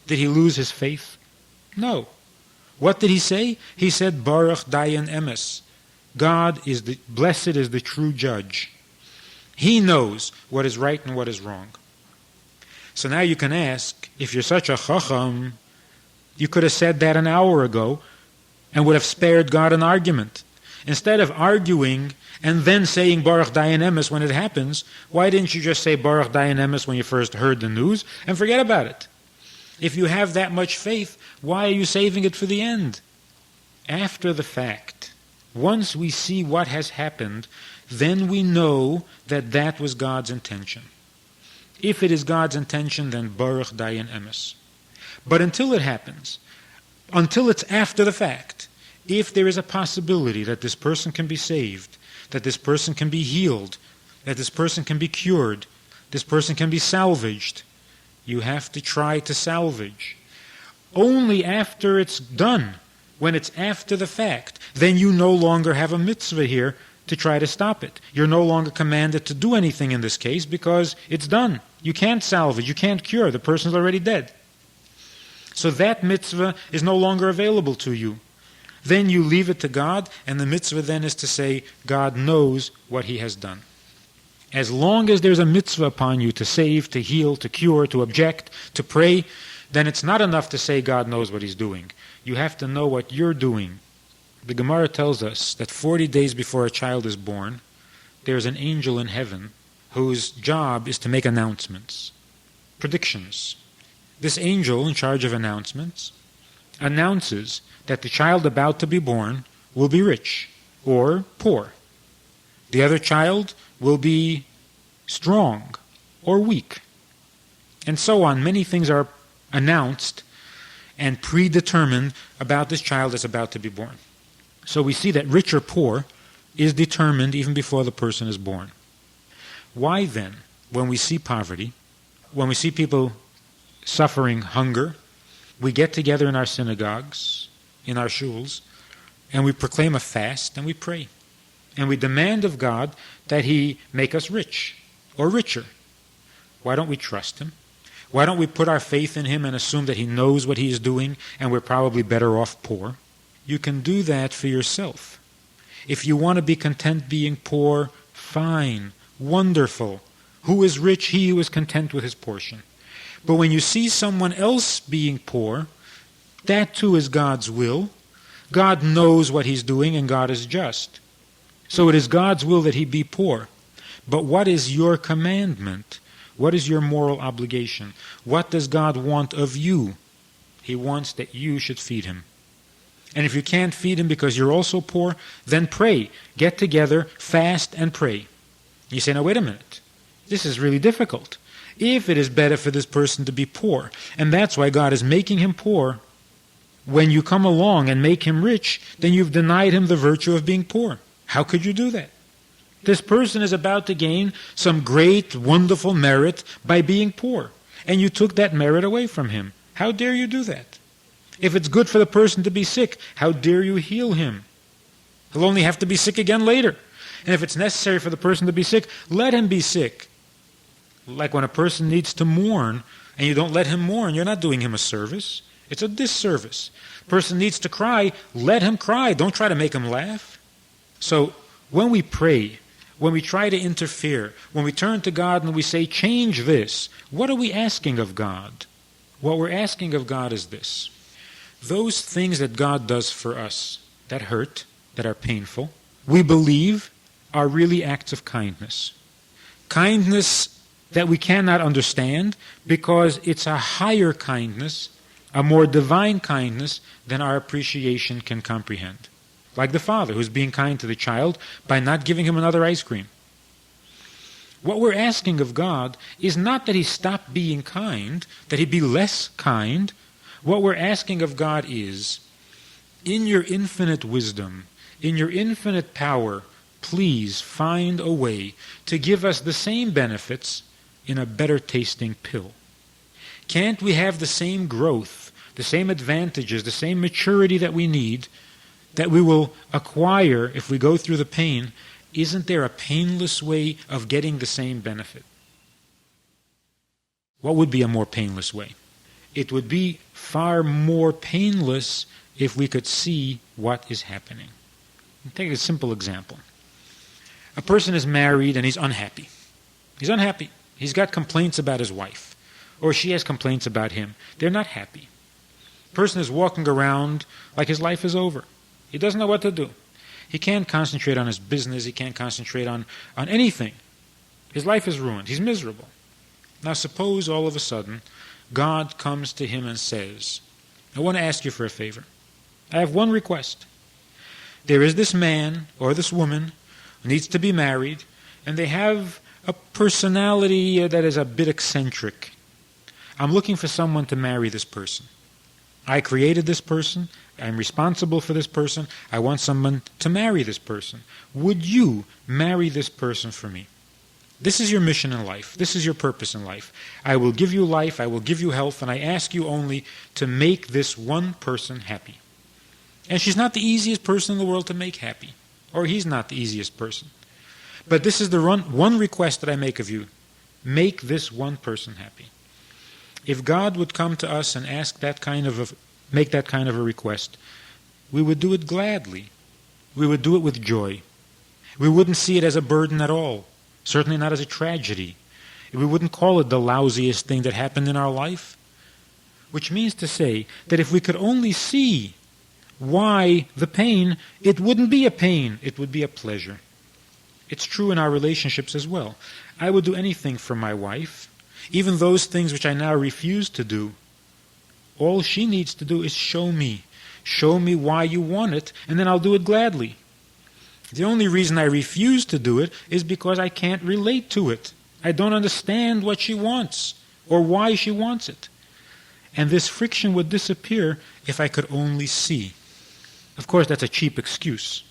Did he lose his faith? No. What did he say? He said, Baruch Dayan Emes. Blessed is the true judge. He knows what is right and what is wrong. So now you can ask, if you're such a chacham, you could have said that an hour ago and would have spared God an argument. Instead of arguing and then saying Baruch Dayan Emes when it happens, why didn't you just say Baruch Dayan Emes when you first heard the news and forget about it? If you have that much faith, why are you saving it for the end? After the fact, once we see what has happened, then we know that that was God's intention. If it is God's intention, then Baruch Dayan Emes. But until it happens, until it's after the fact, if there is a possibility that this person can be saved, that this person can be healed, that this person can be cured, this person can be salvaged, you have to try to salvage. Only after it's done, when it's after the fact, then you no longer have a mitzvah here to try to stop it. You're no longer commanded to do anything in this case because it's done. You can't salvage, you can't cure, the person's already dead. So that mitzvah is no longer available to you. Then you leave it to God, and the mitzvah then is to say, God knows what he has done. As long as there's a mitzvah upon you to save, to heal, to cure, to object, to pray, then it's not enough to say God knows what he's doing. You have to know what you're doing. The Gemara tells us that 40 days before a child is born, there's an angel in heaven whose job is to make announcements, predictions. This angel in charge of announcements announces that the child about to be born will be rich or poor. The other child will be strong or weak. And so on. Many things are announced and predetermined about this child that's about to be born. So we see that rich or poor is determined even before the person is born. Why then, when we see poverty, when we see people suffering hunger, we get together in our synagogues, in our shuls, and we proclaim a fast and we pray. And we demand of God that he make us rich or richer. Why don't we trust him? Why don't we put our faith in him and assume that he knows what he is doing and we're probably better off poor? You can do that for yourself. If you want to be content being poor, fine, wonderful. Who is rich? He who is content with his portion. But when you see someone else being poor, that too is God's will. God knows what he's doing and God is just. So it is God's will that he be poor. But what is your commandment? What is your moral obligation? What does God want of you? He wants that you should feed him. And if you can't feed him because you're also poor, then pray. Get together, fast, and pray. You say, now wait a minute. This is really difficult. If it is better for this person to be poor, and that's why God is making him poor, when you come along and make him rich, then you've denied him the virtue of being poor. How could you do that? This person is about to gain some great, wonderful merit by being poor, and you took that merit away from him. How dare you do that? If it's good for the person to be sick, how dare you heal him? He'll only have to be sick again later. And if it's necessary for the person to be sick, let him be sick. Like when a person needs to mourn, and you don't let him mourn, you're not doing him a service. It's a disservice. A person needs to cry, let him cry. Don't try to make him laugh. So when we pray, when we try to interfere, when we turn to God and we say, change this, what are we asking of God? What we're asking of God is this. Those things that God does for us that hurt, that are painful, we believe are really acts of kindness. Kindness that we cannot understand because it's a higher kindness, a more divine kindness than our appreciation can comprehend. Like the father who's being kind to the child by not giving him another ice cream. What we're asking of God is not that he stop being kind, that he be less kind. What we're asking of God is, in your infinite wisdom, in your infinite power, please find a way to give us the same benefits in a better tasting pill. Can't we have the same growth, the same advantages, the same maturity that we need, that we will acquire if we go through the pain? Isn't there a painless way of getting the same benefit? What would be a more painless way? It would be far more painless if we could see what is happening. Take a simple example. A person is married and he's unhappy. He's unhappy. He's got complaints about his wife, or she has complaints about him. They're not happy. The person is walking around like his life is over. He doesn't know what to do. He can't concentrate on his business. He can't concentrate on anything. His life is ruined. He's miserable. Now suppose all of a sudden God comes to him and says, I want to ask you for a favor. I have one request. There is this man or this woman who needs to be married, and they have a personality that is a bit eccentric. I'm looking for someone to marry this person. I created this person. I'm responsible for this person. I want someone to marry this person. Would you marry this person for me? This is your mission in life. This is your purpose in life. I will give you life. I will give you health. And I ask you only to make this one person happy. And she's not the easiest person in the world to make happy. Or he's not the easiest person. But this is the one request that I make of you. Make this one person happy. If God would come to us and ask make that kind of a request, we would do it gladly. We would do it with joy. We wouldn't see it as a burden at all. Certainly not as a tragedy. We wouldn't call it the lousiest thing that happened in our life. Which means to say that if we could only see why the pain, it wouldn't be a pain, it would be a pleasure. It's true in our relationships as well. I would do anything for my wife, even those things which I now refuse to do. All she needs to do is show me. Show me why you want it, and then I'll do it gladly. The only reason I refuse to do it is because I can't relate to it. I don't understand what she wants, or why she wants it. And this friction would disappear if I could only see. Of course, that's a cheap excuse.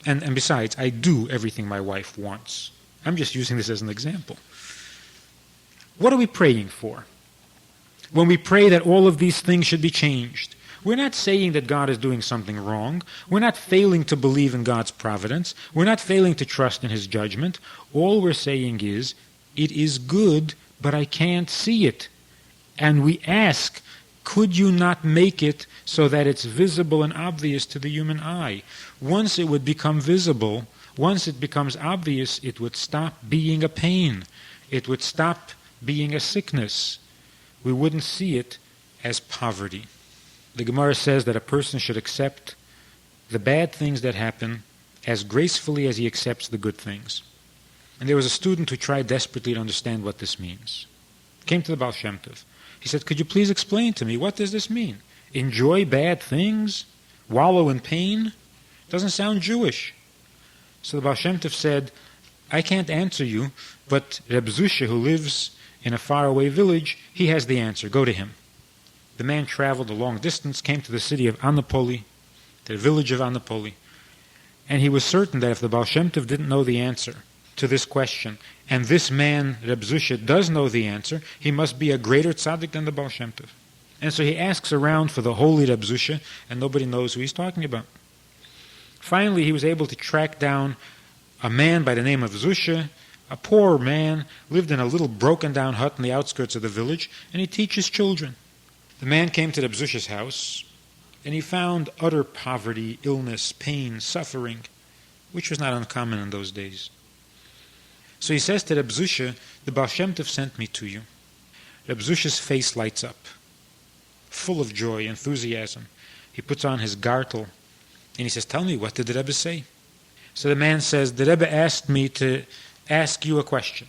And besides, I do everything my wife wants. I'm just using this as an example. What are we praying for? When we pray that all of these things should be changed, we're not saying that God is doing something wrong. We're not failing to believe in God's providence. We're not failing to trust in His judgment. All we're saying is, it is good, but I can't see it. And we ask, could you not make it so that it's visible and obvious to the human eye? Once it would become visible, once it becomes obvious, it would stop being a pain. It would stop being a sickness. We wouldn't see it as poverty. The Gemara says that a person should accept the bad things that happen as gracefully as he accepts the good things. And there was a student who tried desperately to understand what this means. Came to the Baal Shem Tov. He said, could you please explain to me, what does this mean? Enjoy bad things? Wallow in pain? Doesn't sound Jewish. So the Baal Shem Tov said, I can't answer you, but Reb Zusha, who lives in a faraway village, he has the answer. Go to him. The man traveled a long distance, came to the city of Anapoli, the village of Anapoli, and he was certain that if the Baal Shem Tov didn't know the answer to this question, and this man, Reb Zusha, does know the answer, he must be a greater tzaddik than the Baal Shem Tov. And so he asks around for the holy Reb Zusha, and nobody knows who he's talking about. Finally, he was able to track down a man by the name of Zusha, a poor man, lived in a little broken-down hut in the outskirts of the village, and he teaches children. The man came to Reb Zusha's house, and he found utter poverty, illness, pain, suffering, which was not uncommon in those days. So he says to Reb Zusha, the Baal Shem Tov sent me to you. Reb Zusha's face lights up, full of joy, enthusiasm. He puts on his gartel, and he says, tell me, what did the Rebbe say? So the man says, the Rebbe asked me to ask you a question.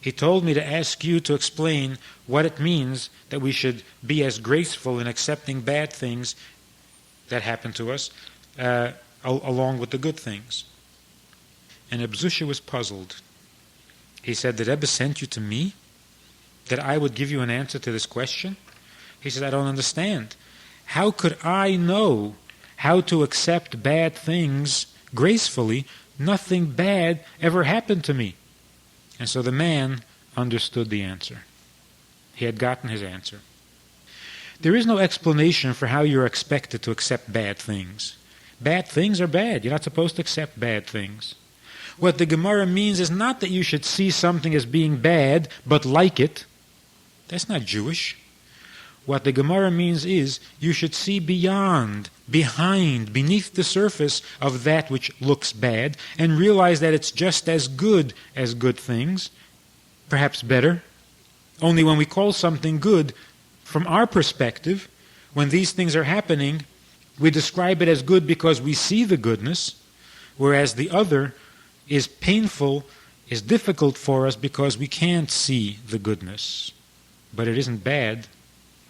He told me to ask you to explain what it means that we should be as graceful in accepting bad things that happen to us along with the good things. And Abzusha was puzzled. He said, "The Rebbe sent you to me? That I would give you an answer to this question?" He said, "I don't understand. How could I know how to accept bad things gracefully? Nothing bad ever happened to me." And so the man understood the answer. He had gotten his answer. There is no explanation for how you're expected to accept bad things. Bad things are bad. You're not supposed to accept bad things. What the Gemara means is not that you should see something as being bad, but like it. That's not Jewish. What the Gemara means is you should see beyond, behind, beneath the surface of that which looks bad, and realize that it's just as good things, perhaps better. Only when we call something good, from our perspective, when these things are happening, we describe it as good because we see the goodness, whereas the other is painful, is difficult for us because we can't see the goodness. But it isn't bad.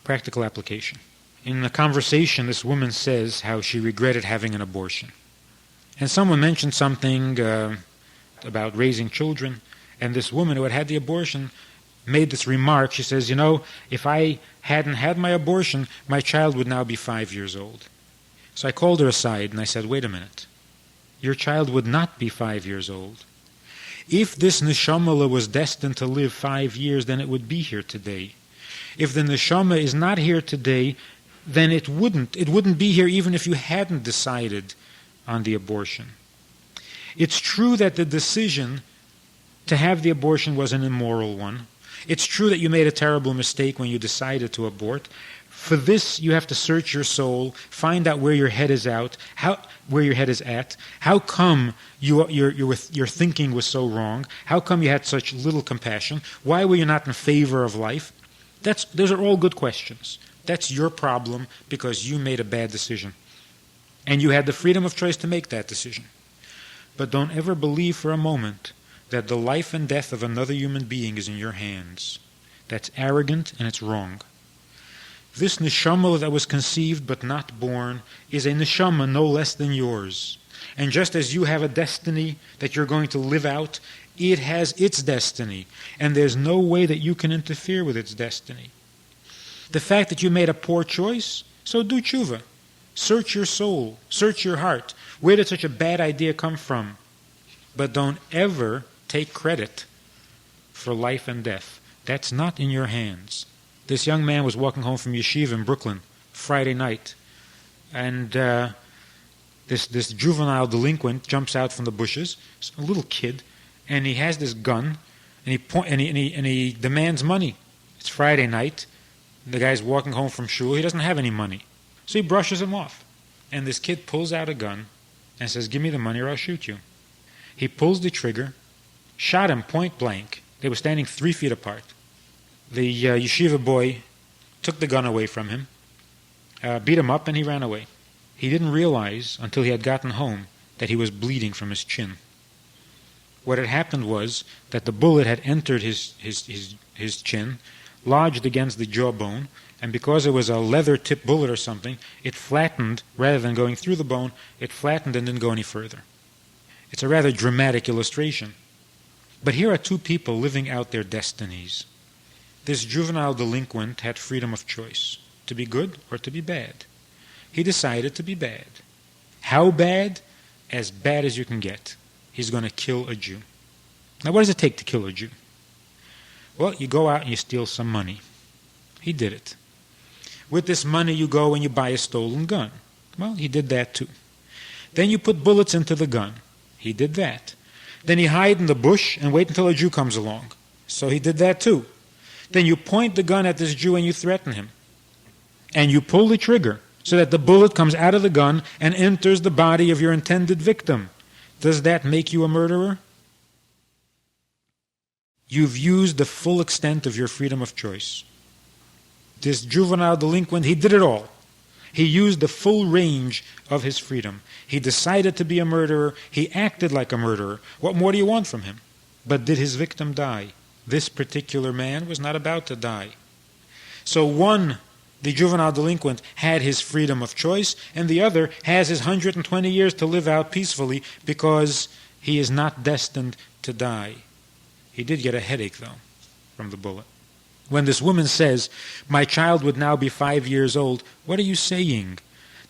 Practical application. In a conversation, this woman says how she regretted having an abortion. And someone mentioned something about raising children, and this woman who had had the abortion made this remark. She says, if I hadn't had my abortion, my child would now be 5 years old. So I called her aside and I said, "Wait a minute. Your child would not be 5 years old. If this neshama was destined to live 5 years, then it would be here today. If the neshama is not here today, then it wouldn't be here even if you hadn't decided on the abortion." It's true that the decision to have the abortion was an immoral one. It's true that you made a terrible mistake when you decided to abort. For this, you have to search your soul, find out where your head is at. How come your thinking was so wrong? How come you had such little compassion? Why were you not in favor of life? Those are all good questions. That's your problem because you made a bad decision. And you had the freedom of choice to make that decision. But don't ever believe for a moment that the life and death of another human being is in your hands. That's arrogant and it's wrong. This neshama that was conceived but not born is a neshama no less than yours. And just as you have a destiny that you're going to live out, it has its destiny. And there's no way that you can interfere with its destiny. The fact that you made a poor choice, so do tshuva. Search your soul. Search your heart. Where did such a bad idea come from? But don't ever take credit for life and death. That's not in your hands. This young man was walking home from yeshiva in Brooklyn Friday night, and this juvenile delinquent jumps out from the bushes, a little kid, and he has this gun, and he demands money. It's Friday night. The guy's walking home from shul. He doesn't have any money, so he brushes him off. And this kid pulls out a gun and says, "Give me the money or I'll shoot you." He pulls the trigger, shot him point blank. They were standing 3 feet apart. The yeshiva boy took the gun away from him, beat him up, and he ran away. He didn't realize until he had gotten home that he was bleeding from his chin. What had happened was that the bullet had entered his chin, lodged against the jawbone, and because it was a leather-tipped bullet or something, it flattened, rather than going through the bone, it flattened and didn't go any further. It's a rather dramatic illustration. But here are two people living out their destinies. This juvenile delinquent had freedom of choice, to be good or to be bad. He decided to be bad. How bad? As bad as you can get. He's going to kill a Jew. Now, what does it take to kill a Jew? Well, you go out and you steal some money. He did it. With this money, you go and you buy a stolen gun. Well, he did that too. Then you put bullets into the gun. He did that. Then you hide in the bush and wait until a Jew comes along. So he did that too. Then you point the gun at this Jew and you threaten him. And you pull the trigger so that the bullet comes out of the gun and enters the body of your intended victim. Does that make you a murderer? You've used the full extent of your freedom of choice. This juvenile delinquent, he did it all. He used the full range of his freedom. He decided to be a murderer. He acted like a murderer. What more do you want from him? But did his victim die? This particular man was not about to die. So one, the juvenile delinquent, had his freedom of choice, and the other has his 120 years to live out peacefully because he is not destined to die. He did get a headache, though, from the bullet. When this woman says, my child would now be 5 years old, what are you saying?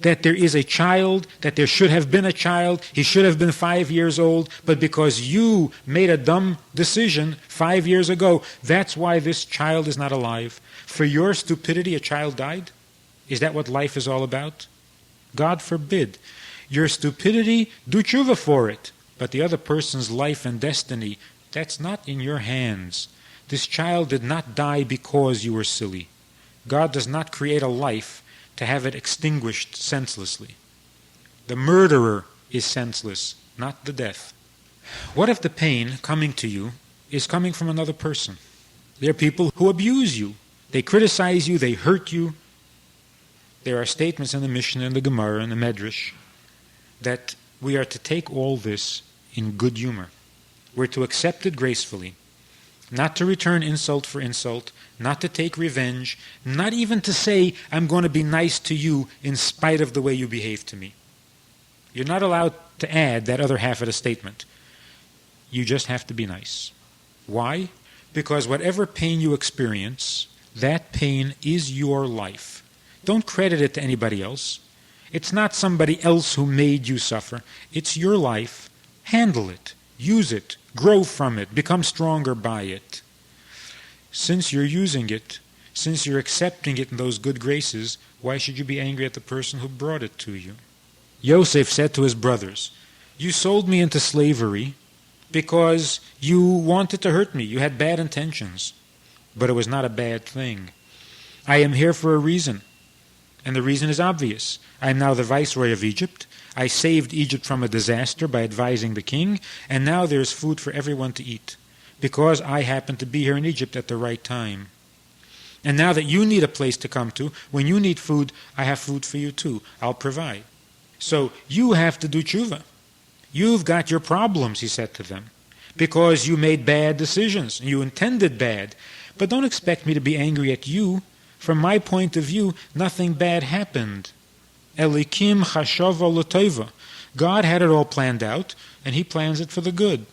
That there is a child, that there should have been a child, he should have been 5 years old, but because you made a dumb decision 5 years ago, that's why this child is not alive. For your stupidity, a child died? Is that what life is all about? God forbid. Your stupidity, do tshuva for it. But the other person's life and destiny, that's not in your hands. This child did not die because you were silly. God does not create a life to have it extinguished senselessly. The murderer is senseless, not the death. What if the pain coming to you is coming from another person? There are people who abuse you. They criticize you, they hurt you. There are statements in the Mishnah and the Gemara and the Medrash that we are to take all this in good humor. We're to accept it gracefully, not to return insult for insult, not to take revenge, not even to say, I'm going to be nice to you in spite of the way you behave to me. You're not allowed to add that other half of the statement. You just have to be nice. Why? Because whatever pain you experience, that pain is your life. Don't credit it to anybody else. It's not somebody else who made you suffer. It's your life. Handle it. Use it. Grow from it. Become stronger by it. Since you're using it, since you're accepting it in those good graces, why should you be angry at the person who brought it to you? Yosef said to his brothers, you sold me into slavery because you wanted to hurt me. You had bad intentions. But it was not a bad thing. I am here for a reason. And the reason is obvious. I am now the viceroy of Egypt. I saved Egypt from a disaster by advising the king, and now there is food for everyone to eat, because I happen to be here in Egypt at the right time. And now that you need a place to come to, when you need food, I have food for you too. I'll provide. So you have to do tshuva. You've got your problems, he said to them, because you made bad decisions, and you intended bad. But don't expect me to be angry at you. From my point of view, nothing bad happened. Elikim chashava l'tova. God had it all planned out, and he plans it for the good.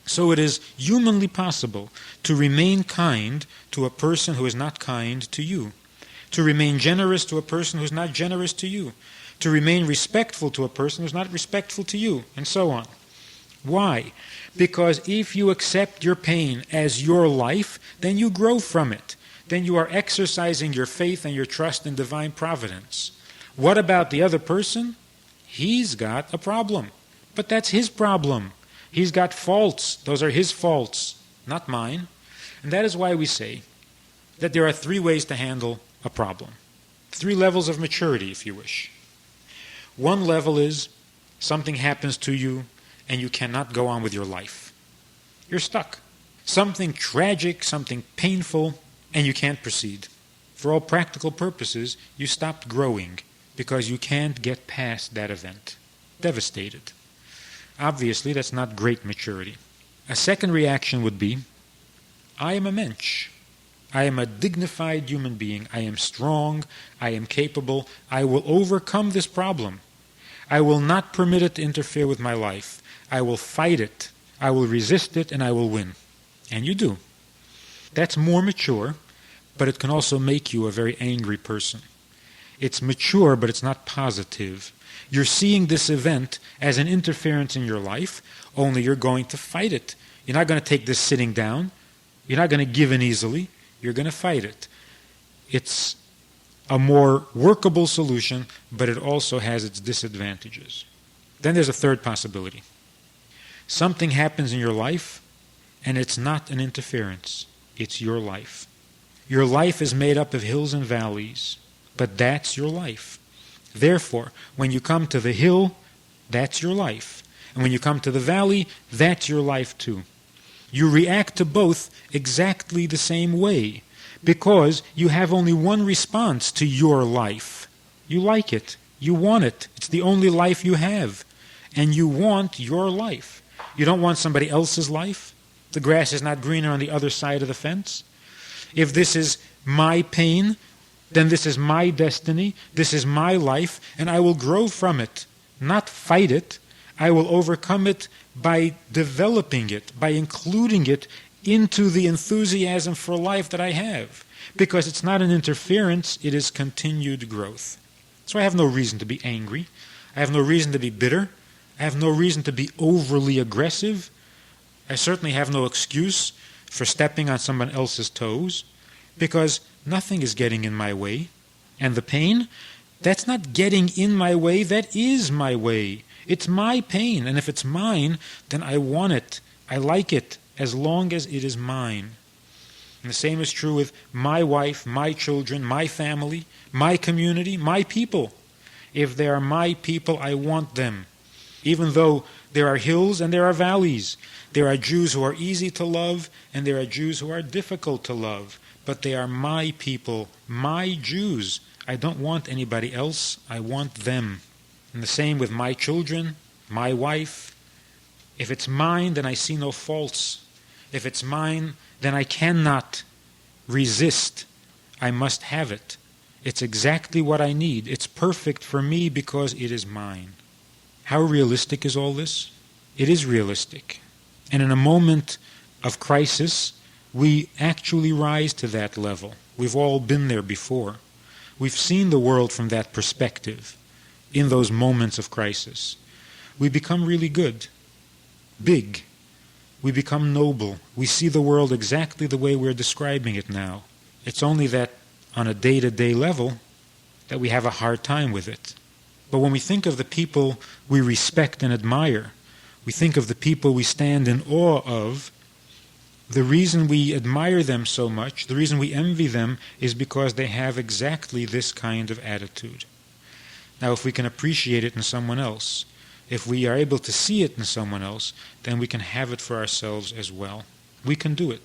So it is humanly possible to remain kind to a person who is not kind to you, to remain generous to a person who is not generous to you, to remain respectful to a person who is not respectful to you, and so on. Why? Because if you accept your pain as your life, then you grow from it. Then you are exercising your faith and your trust in divine providence. What about the other person? He's got a problem. But that's his problem. He's got faults. Those are his faults, not mine. And that is why we say that there are 3 ways to handle a problem. 3 levels of maturity, if you wish. One level is something happens to you and you cannot go on with your life. You're stuck. Something tragic, something painful, and you can't proceed. For all practical purposes, you stopped growing because you can't get past that event. Devastated. Obviously, that's not great maturity. A second reaction would be, I am a mensch. I am a dignified human being. I am strong. I am capable. I will overcome this problem. I will not permit it to interfere with my life. I will fight it. I will resist it, and I will win. And you do. That's more mature, but it can also make you a very angry person. It's mature, but it's not positive. You're seeing this event as an interference in your life, only you're going to fight it. You're not going to take this sitting down. You're not going to give in easily. You're going to fight it. It's a more workable solution, but it also has its disadvantages. Then there's a third possibility. Something happens in your life, and it's not an interference. It's your life. Your life is made up of hills and valleys, but that's your life. Therefore, when you come to the hill, that's your life. And when you come to the valley, that's your life too. You react to both exactly the same way, because you have only one response to your life. You like it. You want it. It's the only life you have. And you want your life. You don't want somebody else's life. The grass is not greener on the other side of the fence. If this is my pain, then this is my destiny, this is my life, and I will grow from it, not fight it. I will overcome it by developing it, by including it into the enthusiasm for life that I have. Because it's not an interference, it is continued growth. So I have no reason to be angry. I have no reason to be bitter. I have no reason to be overly aggressive. I certainly have no excuse for stepping on someone else's toes, because nothing is getting in my way. And the pain, that's not getting in my way, that is my way. It's my pain, and if it's mine, then I want it. I like it, as long as it is mine. And the same is true with my wife, my children, my family, my community, my people. If they are my people, I want them. Even though there are hills and there are valleys. There are Jews who are easy to love, and there are Jews who are difficult to love. But they are my people, my Jews. I don't want anybody else, I want them. And the same with my children, my wife. If it's mine, then I see no faults. If it's mine, then I cannot resist. I must have it. It's exactly what I need. It's perfect for me because it is mine. How realistic is all this? It is realistic. And in a moment of crisis, we actually rise to that level. We've all been there before. We've seen the world from that perspective in those moments of crisis. We become really good, big. We become noble. We see the world exactly the way we're describing it now. It's only that on a day-to-day level that we have a hard time with it. But when we think of the people we respect and admire, we think of the people we stand in awe of, the reason we admire them so much, the reason we envy them, is because they have exactly this kind of attitude. Now, if we can appreciate it in someone else, if we are able to see it in someone else, then we can have it for ourselves as well. We can do it.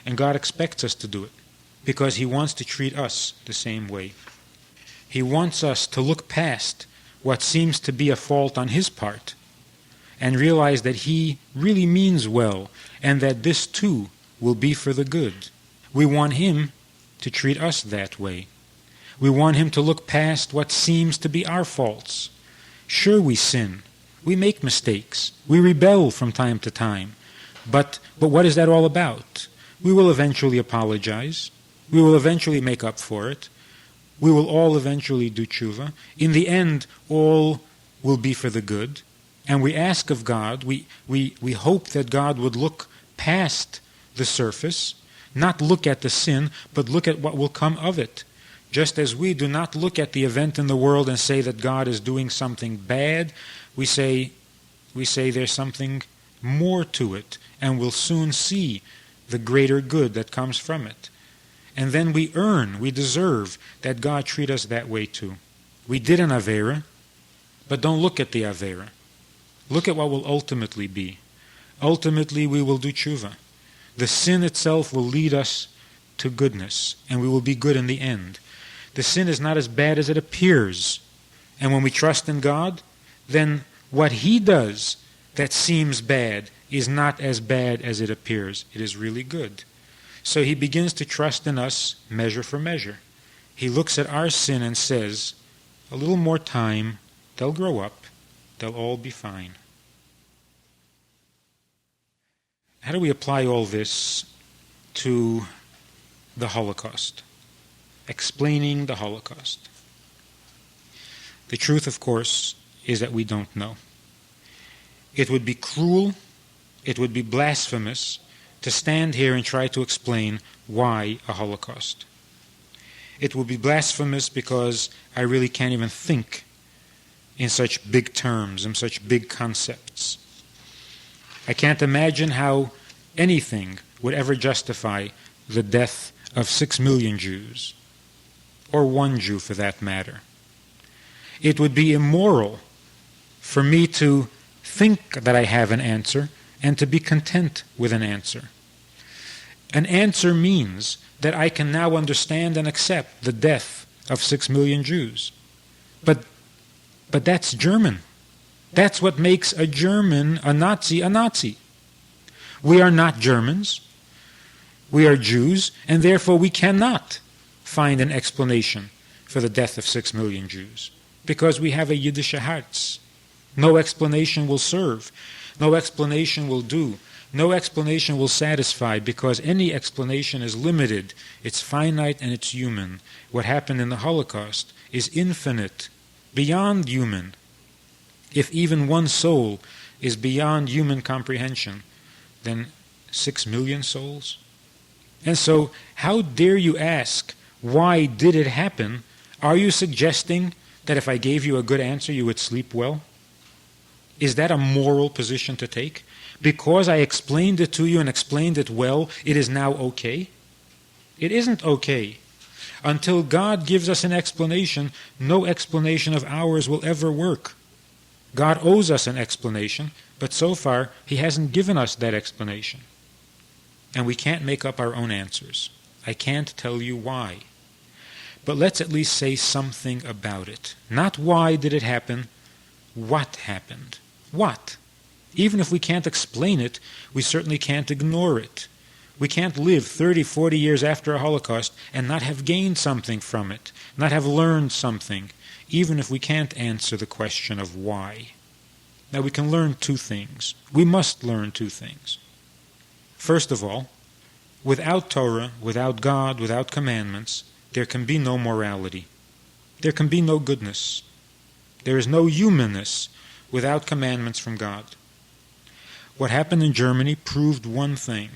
And God expects us to do it, because He wants to treat us the same way. He wants us to look past what seems to be a fault on His part and realize that He really means well, and that this too will be for the good. We want Him to treat us that way. We want Him to look past what seems to be our faults. Sure, we sin. We make mistakes. We rebel from time to time. But what is that all about? We will eventually apologize. We will eventually make up for it. We will all eventually do tshuva. In the end, all will be for the good. And we ask of God, we hope that God would look past the surface, not look at the sin, but look at what will come of it. Just as we do not look at the event in the world and say that God is doing something bad, we say there's something more to it, and we'll soon see the greater good that comes from it. And then we deserve that God treat us that way too. We did an Avera, but don't look at the Avera. Look at what will ultimately be. Ultimately, we will do tshuva. The sin itself will lead us to goodness, and we will be good in the end. The sin is not as bad as it appears. And when we trust in God, then what He does that seems bad is not as bad as it appears. It is really good. So He begins to trust in us measure for measure. He looks at our sin and says, a little more time, they'll grow up, they'll all be fine. How do we apply all this to the Holocaust? Explaining the Holocaust. The truth, of course, is that we don't know. It would be cruel, it would be blasphemous to stand here and try to explain why a Holocaust. It would be blasphemous because I really can't even think in such big terms, in such big concepts. I can't imagine how anything would ever justify the death of 6 million Jews, or one Jew for that matter. It would be immoral for me to think that I have an answer and to be content with an answer. An answer means that I can now understand and accept the death of 6 million Jews. But that's German. That's what makes a German, a Nazi, a Nazi. We are not Germans. We are Jews, and therefore we cannot find an explanation for the death of 6 million Jews, because we have a Yiddish Herz. No explanation will serve. No explanation will do. No explanation will satisfy, because any explanation is limited. It's finite and it's human. What happened in the Holocaust is infinite, beyond human. If even one soul is beyond human comprehension, then 6 million souls? And so, how dare you ask, why did it happen? Are you suggesting that if I gave you a good answer, you would sleep well? Is that a moral position to take? Because I explained it to you and explained it well, it is now okay? It isn't okay. Until God gives us an explanation, no explanation of ours will ever work. God owes us an explanation, but so far He hasn't given us that explanation. And we can't make up our own answers. I can't tell you why. But let's at least say something about it. Not why did it happen, what happened. What? Even if we can't explain it, we certainly can't ignore it. We can't live 30, 40 years after a Holocaust and not have gained something from it, not have learned something, even if we can't answer the question of why. Now we can learn two things. We must learn two things. First of all, without Torah, without God, without commandments, there can be no morality. There can be no goodness. There is no humanness without commandments from God. What happened in Germany proved one thing,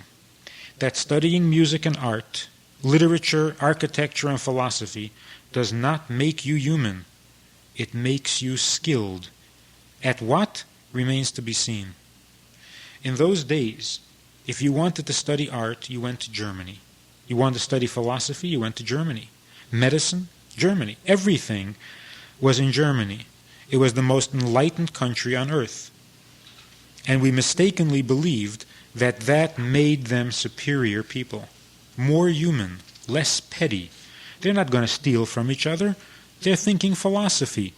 that studying music and art, literature, architecture, and philosophy does not make you human. It makes you skilled. At what remains to be seen. In those days, if you wanted to study art, you went to Germany. You wanted to study philosophy, you went to Germany. Medicine, Germany. Everything was in Germany. It was the most enlightened country on earth. And we mistakenly believed that that made them superior people, more human, less petty. They're not going to steal from each other. They're thinking philosophy.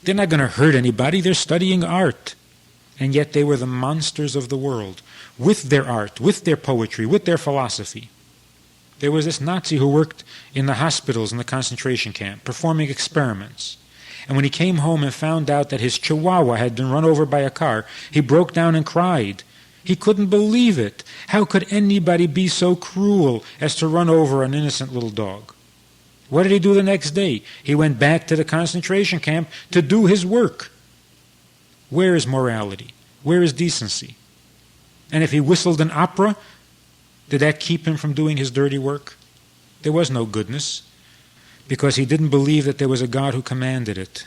They're not going to hurt anybody. They're studying art. And yet they were the monsters of the world, with their art, with their poetry, with their philosophy. There was this Nazi who worked in the hospitals in the concentration camp, performing experiments. And when he came home and found out that his chihuahua had been run over by a car, he broke down and cried. He couldn't believe it. How could anybody be so cruel as to run over an innocent little dog? What did he do the next day? He went back to the concentration camp to do his work. Where is morality? Where is decency? And if he whistled an opera, did that keep him from doing his dirty work? There was no goodness, because he didn't believe that there was a God who commanded it.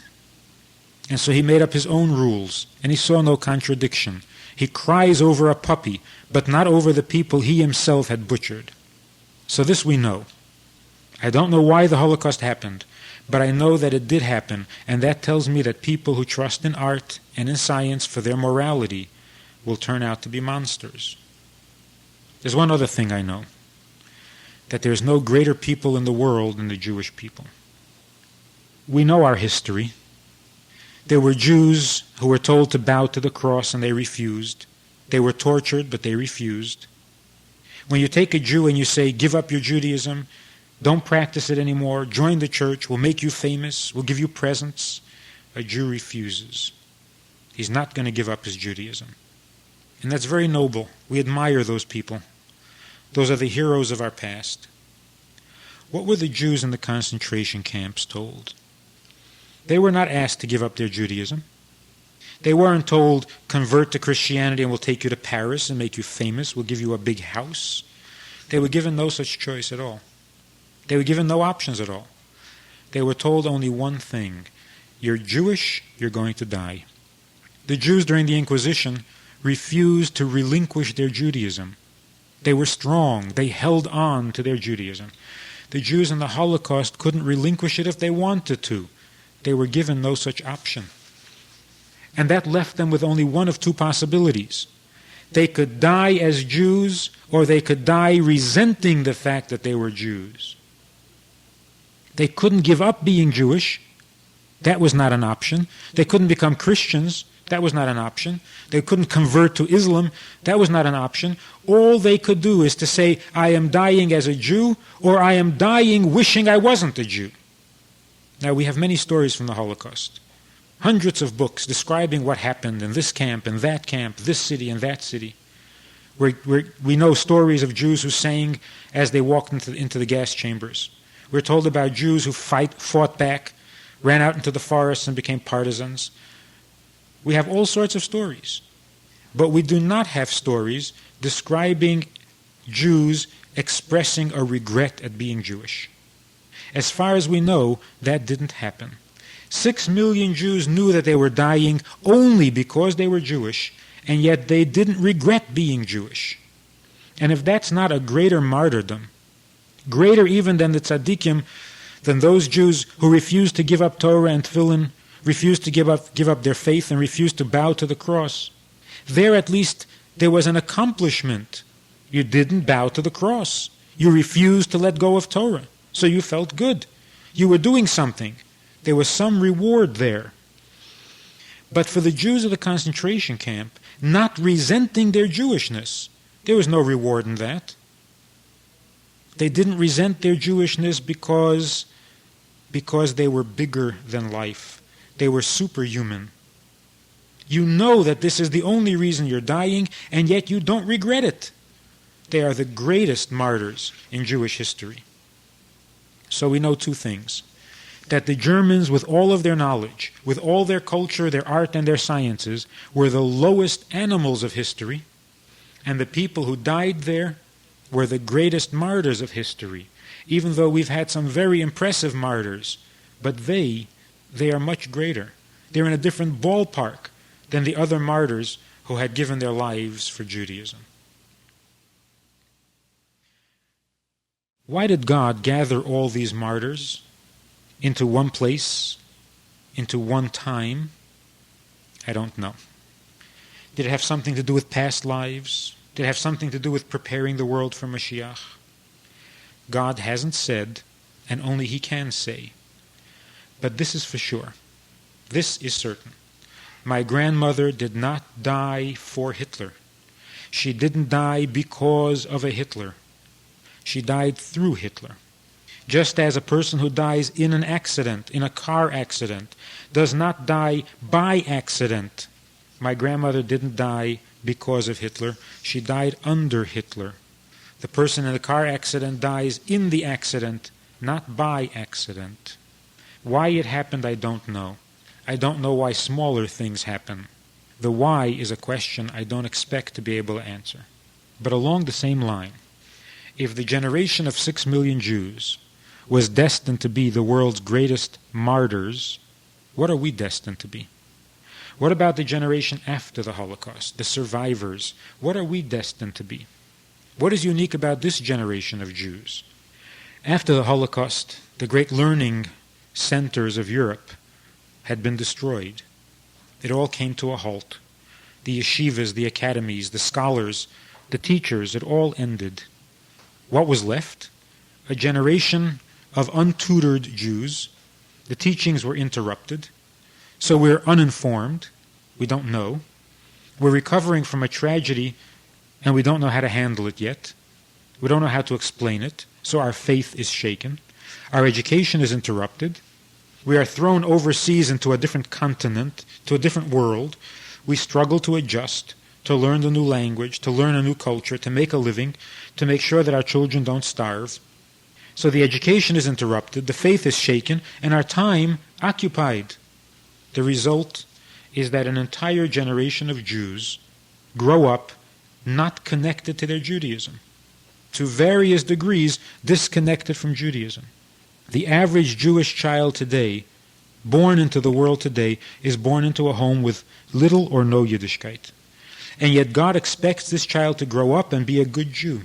And so he made up his own rules, and he saw no contradiction. He cries over a puppy, but not over the people he himself had butchered. So this we know. I don't know why the Holocaust happened, but I know that it did happen, and that tells me that people who trust in art and in science for their morality will turn out to be monsters. There's one other thing I know, that there's no greater people in the world than the Jewish people. We know our history. There were Jews who were told to bow to the cross and they refused. They were tortured, but they refused. When you take a Jew and you say, give up your Judaism, don't practice it anymore, join the church, we'll make you famous, we'll give you presents, a Jew refuses. He's not going to give up his Judaism. And that's very noble. We admire those people. Those are the heroes of our past. What were the Jews in the concentration camps told? They were not asked to give up their Judaism. They weren't told, convert to Christianity and we'll take you to Paris and make you famous, we'll give you a big house. They were given no such choice at all. They were given no options at all. They were told only one thing. You're Jewish, you're going to die. The Jews during the Inquisition refused to relinquish their Judaism. They were strong. They held on to their Judaism. The Jews in the Holocaust couldn't relinquish it if they wanted to. They were given no such option. And that left them with only one of two possibilities. They could die as Jews, or they could die resenting the fact that they were Jews. They couldn't give up being Jewish, That was not an option. They couldn't become Christians. That was not an option. They couldn't convert to Islam. That was not an option. All they could do is to say, I am dying as a Jew, or I am dying wishing I wasn't a Jew. Now, we have many stories from the Holocaust. Hundreds of books describing what happened in this camp, this city and that city. We know stories of Jews who sang as they walked into the gas chambers. We're told about Jews who fought back, ran out into the forests and became partisans. We have all sorts of stories. But we do not have stories describing Jews expressing a regret at being Jewish. As far as we know, that didn't happen. 6 million Jews knew that they were dying only because they were Jewish, and yet they didn't regret being Jewish. And if that's not a greater martyrdom, greater even than the tzaddikim, than those Jews who refused to give up Torah and Tefillin, refused to give up their faith and refused to bow to the cross, there at least there was an accomplishment. You didn't bow to the cross. You refused to let go of Torah. So you felt good. You were doing something. There was some reward there. But for the Jews of the concentration camp, not resenting their Jewishness, there was no reward in that. They didn't resent their Jewishness because they were bigger than life. They were superhuman. You know that this is the only reason you're dying, and yet you don't regret it. They are the greatest martyrs in Jewish history. So we know two things. That the Germans, with all of their knowledge, with all their culture, their art, and their sciences, were the lowest animals of history, and the people who died there were the greatest martyrs of history, even though we've had some very impressive martyrs. But they are much greater. They're in a different ballpark than the other martyrs who had given their lives for Judaism. Why did God gather all these martyrs into one place, into one time? I don't know. Did it have something to do with past lives? Did it have something to do with preparing the world for Mashiach? God hasn't said, and only He can say. But this is for sure. This is certain. My grandmother did not die for Hitler. She didn't die because of a Hitler. She died through Hitler. Just as a person who dies in an accident, in a car accident, does not die by accident. My grandmother didn't die because of Hitler. She died under Hitler. The person in the car accident dies in the accident, not by accident. Why it happened, I don't know. I don't know why smaller things happen. The why is a question I don't expect to be able to answer. But along the same line, if the generation of 6 million Jews was destined to be the world's greatest martyrs, what are we destined to be? What about the generation after the Holocaust, the survivors? What are we destined to be? What is unique about this generation of Jews? After the Holocaust, the great learning centers of Europe had been destroyed. It all came to a halt. The yeshivas, the academies, the scholars, the teachers, it all ended. What was left? A generation of untutored Jews. The teachings were interrupted. So we're uninformed. We don't know. We're recovering from a tragedy and we don't know how to handle it yet. We don't know how to explain it. So our faith is shaken. Our education is interrupted. We are thrown overseas into a different continent, to a different world. We struggle to adjust, to learn the new language, to learn a new culture, to make a living, to make sure that our children don't starve. So the education is interrupted, the faith is shaken, and our time occupied. The result is that an entire generation of Jews grow up not connected to their Judaism, to various degrees disconnected from Judaism. The average Jewish child today, born into the world today, is born into a home with little or no Yiddishkeit. And yet God expects this child to grow up and be a good Jew.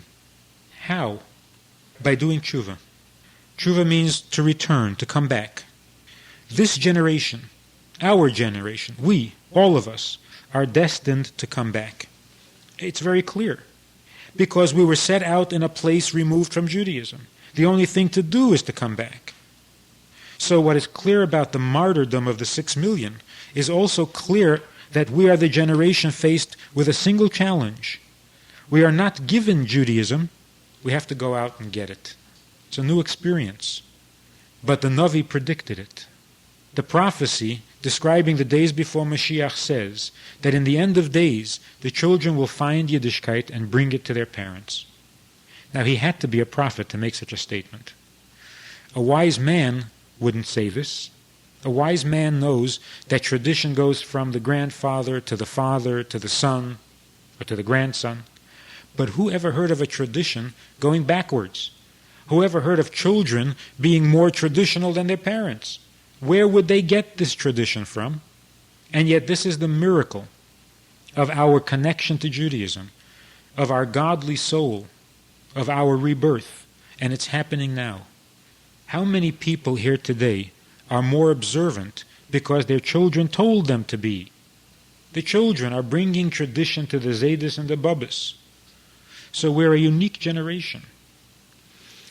How? By doing tshuva. Tshuva means to return, to come back. This generation, our generation, we, all of us, are destined to come back. It's very clear. Because we were set out in a place removed from Judaism. The only thing to do is to come back. So what is clear about the martyrdom of the 6 million is also clear that we are the generation faced with a single challenge. We are not given Judaism, we have to go out and get it. It's a new experience. But the Navi predicted it. The prophecy describing the days before Mashiach says that in the end of days, the children will find Yiddishkeit and bring it to their parents. Now, he had to be a prophet to make such a statement. A wise man wouldn't say this. A wise man knows that tradition goes from the grandfather to the father to the son or to the grandson. But who ever heard of a tradition going backwards? Who ever heard of children being more traditional than their parents? Where would they get this tradition from? And yet this is the miracle of our connection to Judaism, of our godly soul, of our rebirth. And it's happening now. How many people here today are more observant because their children told them to be? The children are bringing tradition to the Zaydis and the Babas. So we're a unique generation.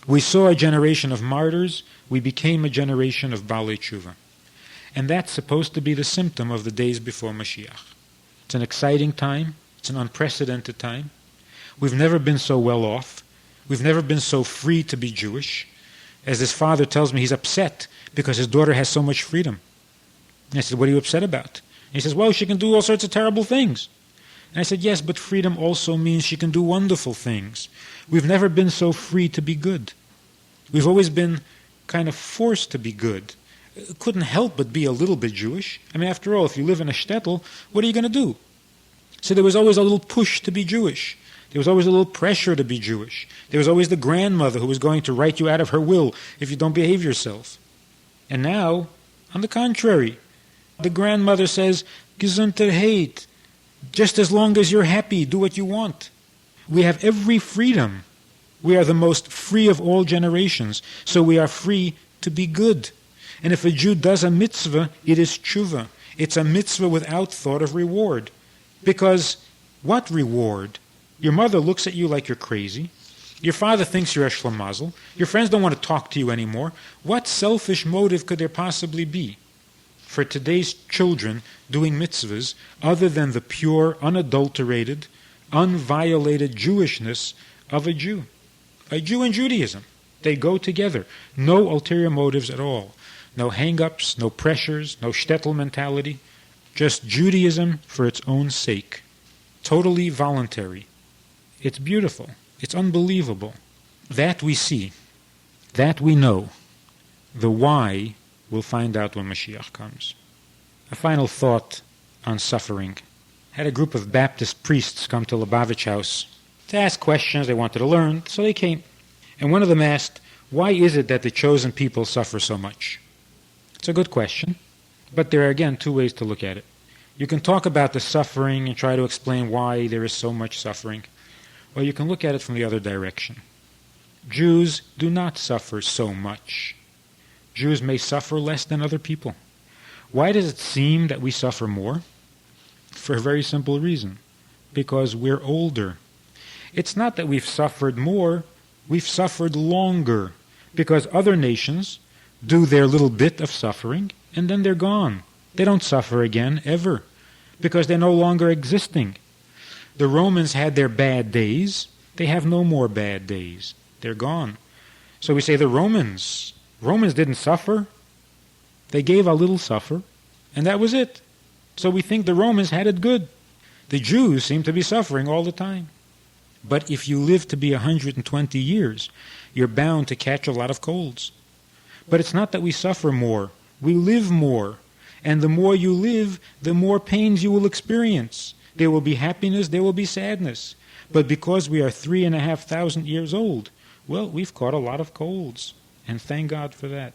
We saw a generation of martyrs, we became a generation of Baalei Tshuva. And that's supposed to be the symptom of the days before Mashiach. It's an exciting time, it's an unprecedented time. We've never been so well off, we've never been so free to be Jewish. As his father tells me, he's upset because his daughter has so much freedom. And I said, what are you upset about? And he says, well, she can do all sorts of terrible things. And I said, yes, but freedom also means she can do wonderful things. We've never been so free to be good. We've always been kind of forced to be good. Couldn't help but be a little bit Jewish. I mean, after all, if you live in a shtetl, what are you going to do? So there was always a little push to be Jewish. There was always a little pressure to be Jewish. There was always the grandmother who was going to write you out of her will if you don't behave yourself. And now, on the contrary, the grandmother says, Gesundheit, just as long as you're happy, do what you want. We have every freedom. We are the most free of all generations, so we are free to be good. And if a Jew does a mitzvah, it is tshuva. It's a mitzvah without thought of reward. Because what reward? Your mother looks at you like you're crazy. Your father thinks you're a shlamazel. Your friends don't want to talk to you anymore. What selfish motive could there possibly be for today's children doing mitzvahs other than the pure, unadulterated, unviolated Jewishness of a Jew? A Jew and Judaism. They go together. No ulterior motives at all. No hang-ups, no pressures, no shtetl mentality. Just Judaism for its own sake. Totally voluntary. It's beautiful. It's unbelievable. That we see. That we know. The why we'll find out when Mashiach comes. A final thought on suffering. Had a group of Baptist priests come to Lubavitch House to ask questions they wanted to learn, so they came. And one of them asked, why is it that the chosen people suffer so much? It's a good question, but there are again two ways to look at it. You can talk about the suffering and try to explain why there is so much suffering, or you can look at it from the other direction. Jews do not suffer so much. Jews may suffer less than other people. Why does it seem that we suffer more? For a very simple reason. Because we're older. It's not that we've suffered more, we've suffered longer. Because other nations do their little bit of suffering, and then they're gone. They don't suffer again, ever. Because they're no longer existing. The Romans had their bad days. They have no more bad days. They're gone. So we say the Romans didn't suffer. They gave a little suffer, and that was it. So we think the Romans had it good. The Jews seem to be suffering all the time. But if you live to be 120 years, you're bound to catch a lot of colds. But it's not that we suffer more. We live more. And the more you live, the more pains you will experience. There will be happiness, there will be sadness. But because we are 3,500 years old, well, we've caught a lot of colds. And thank God for that.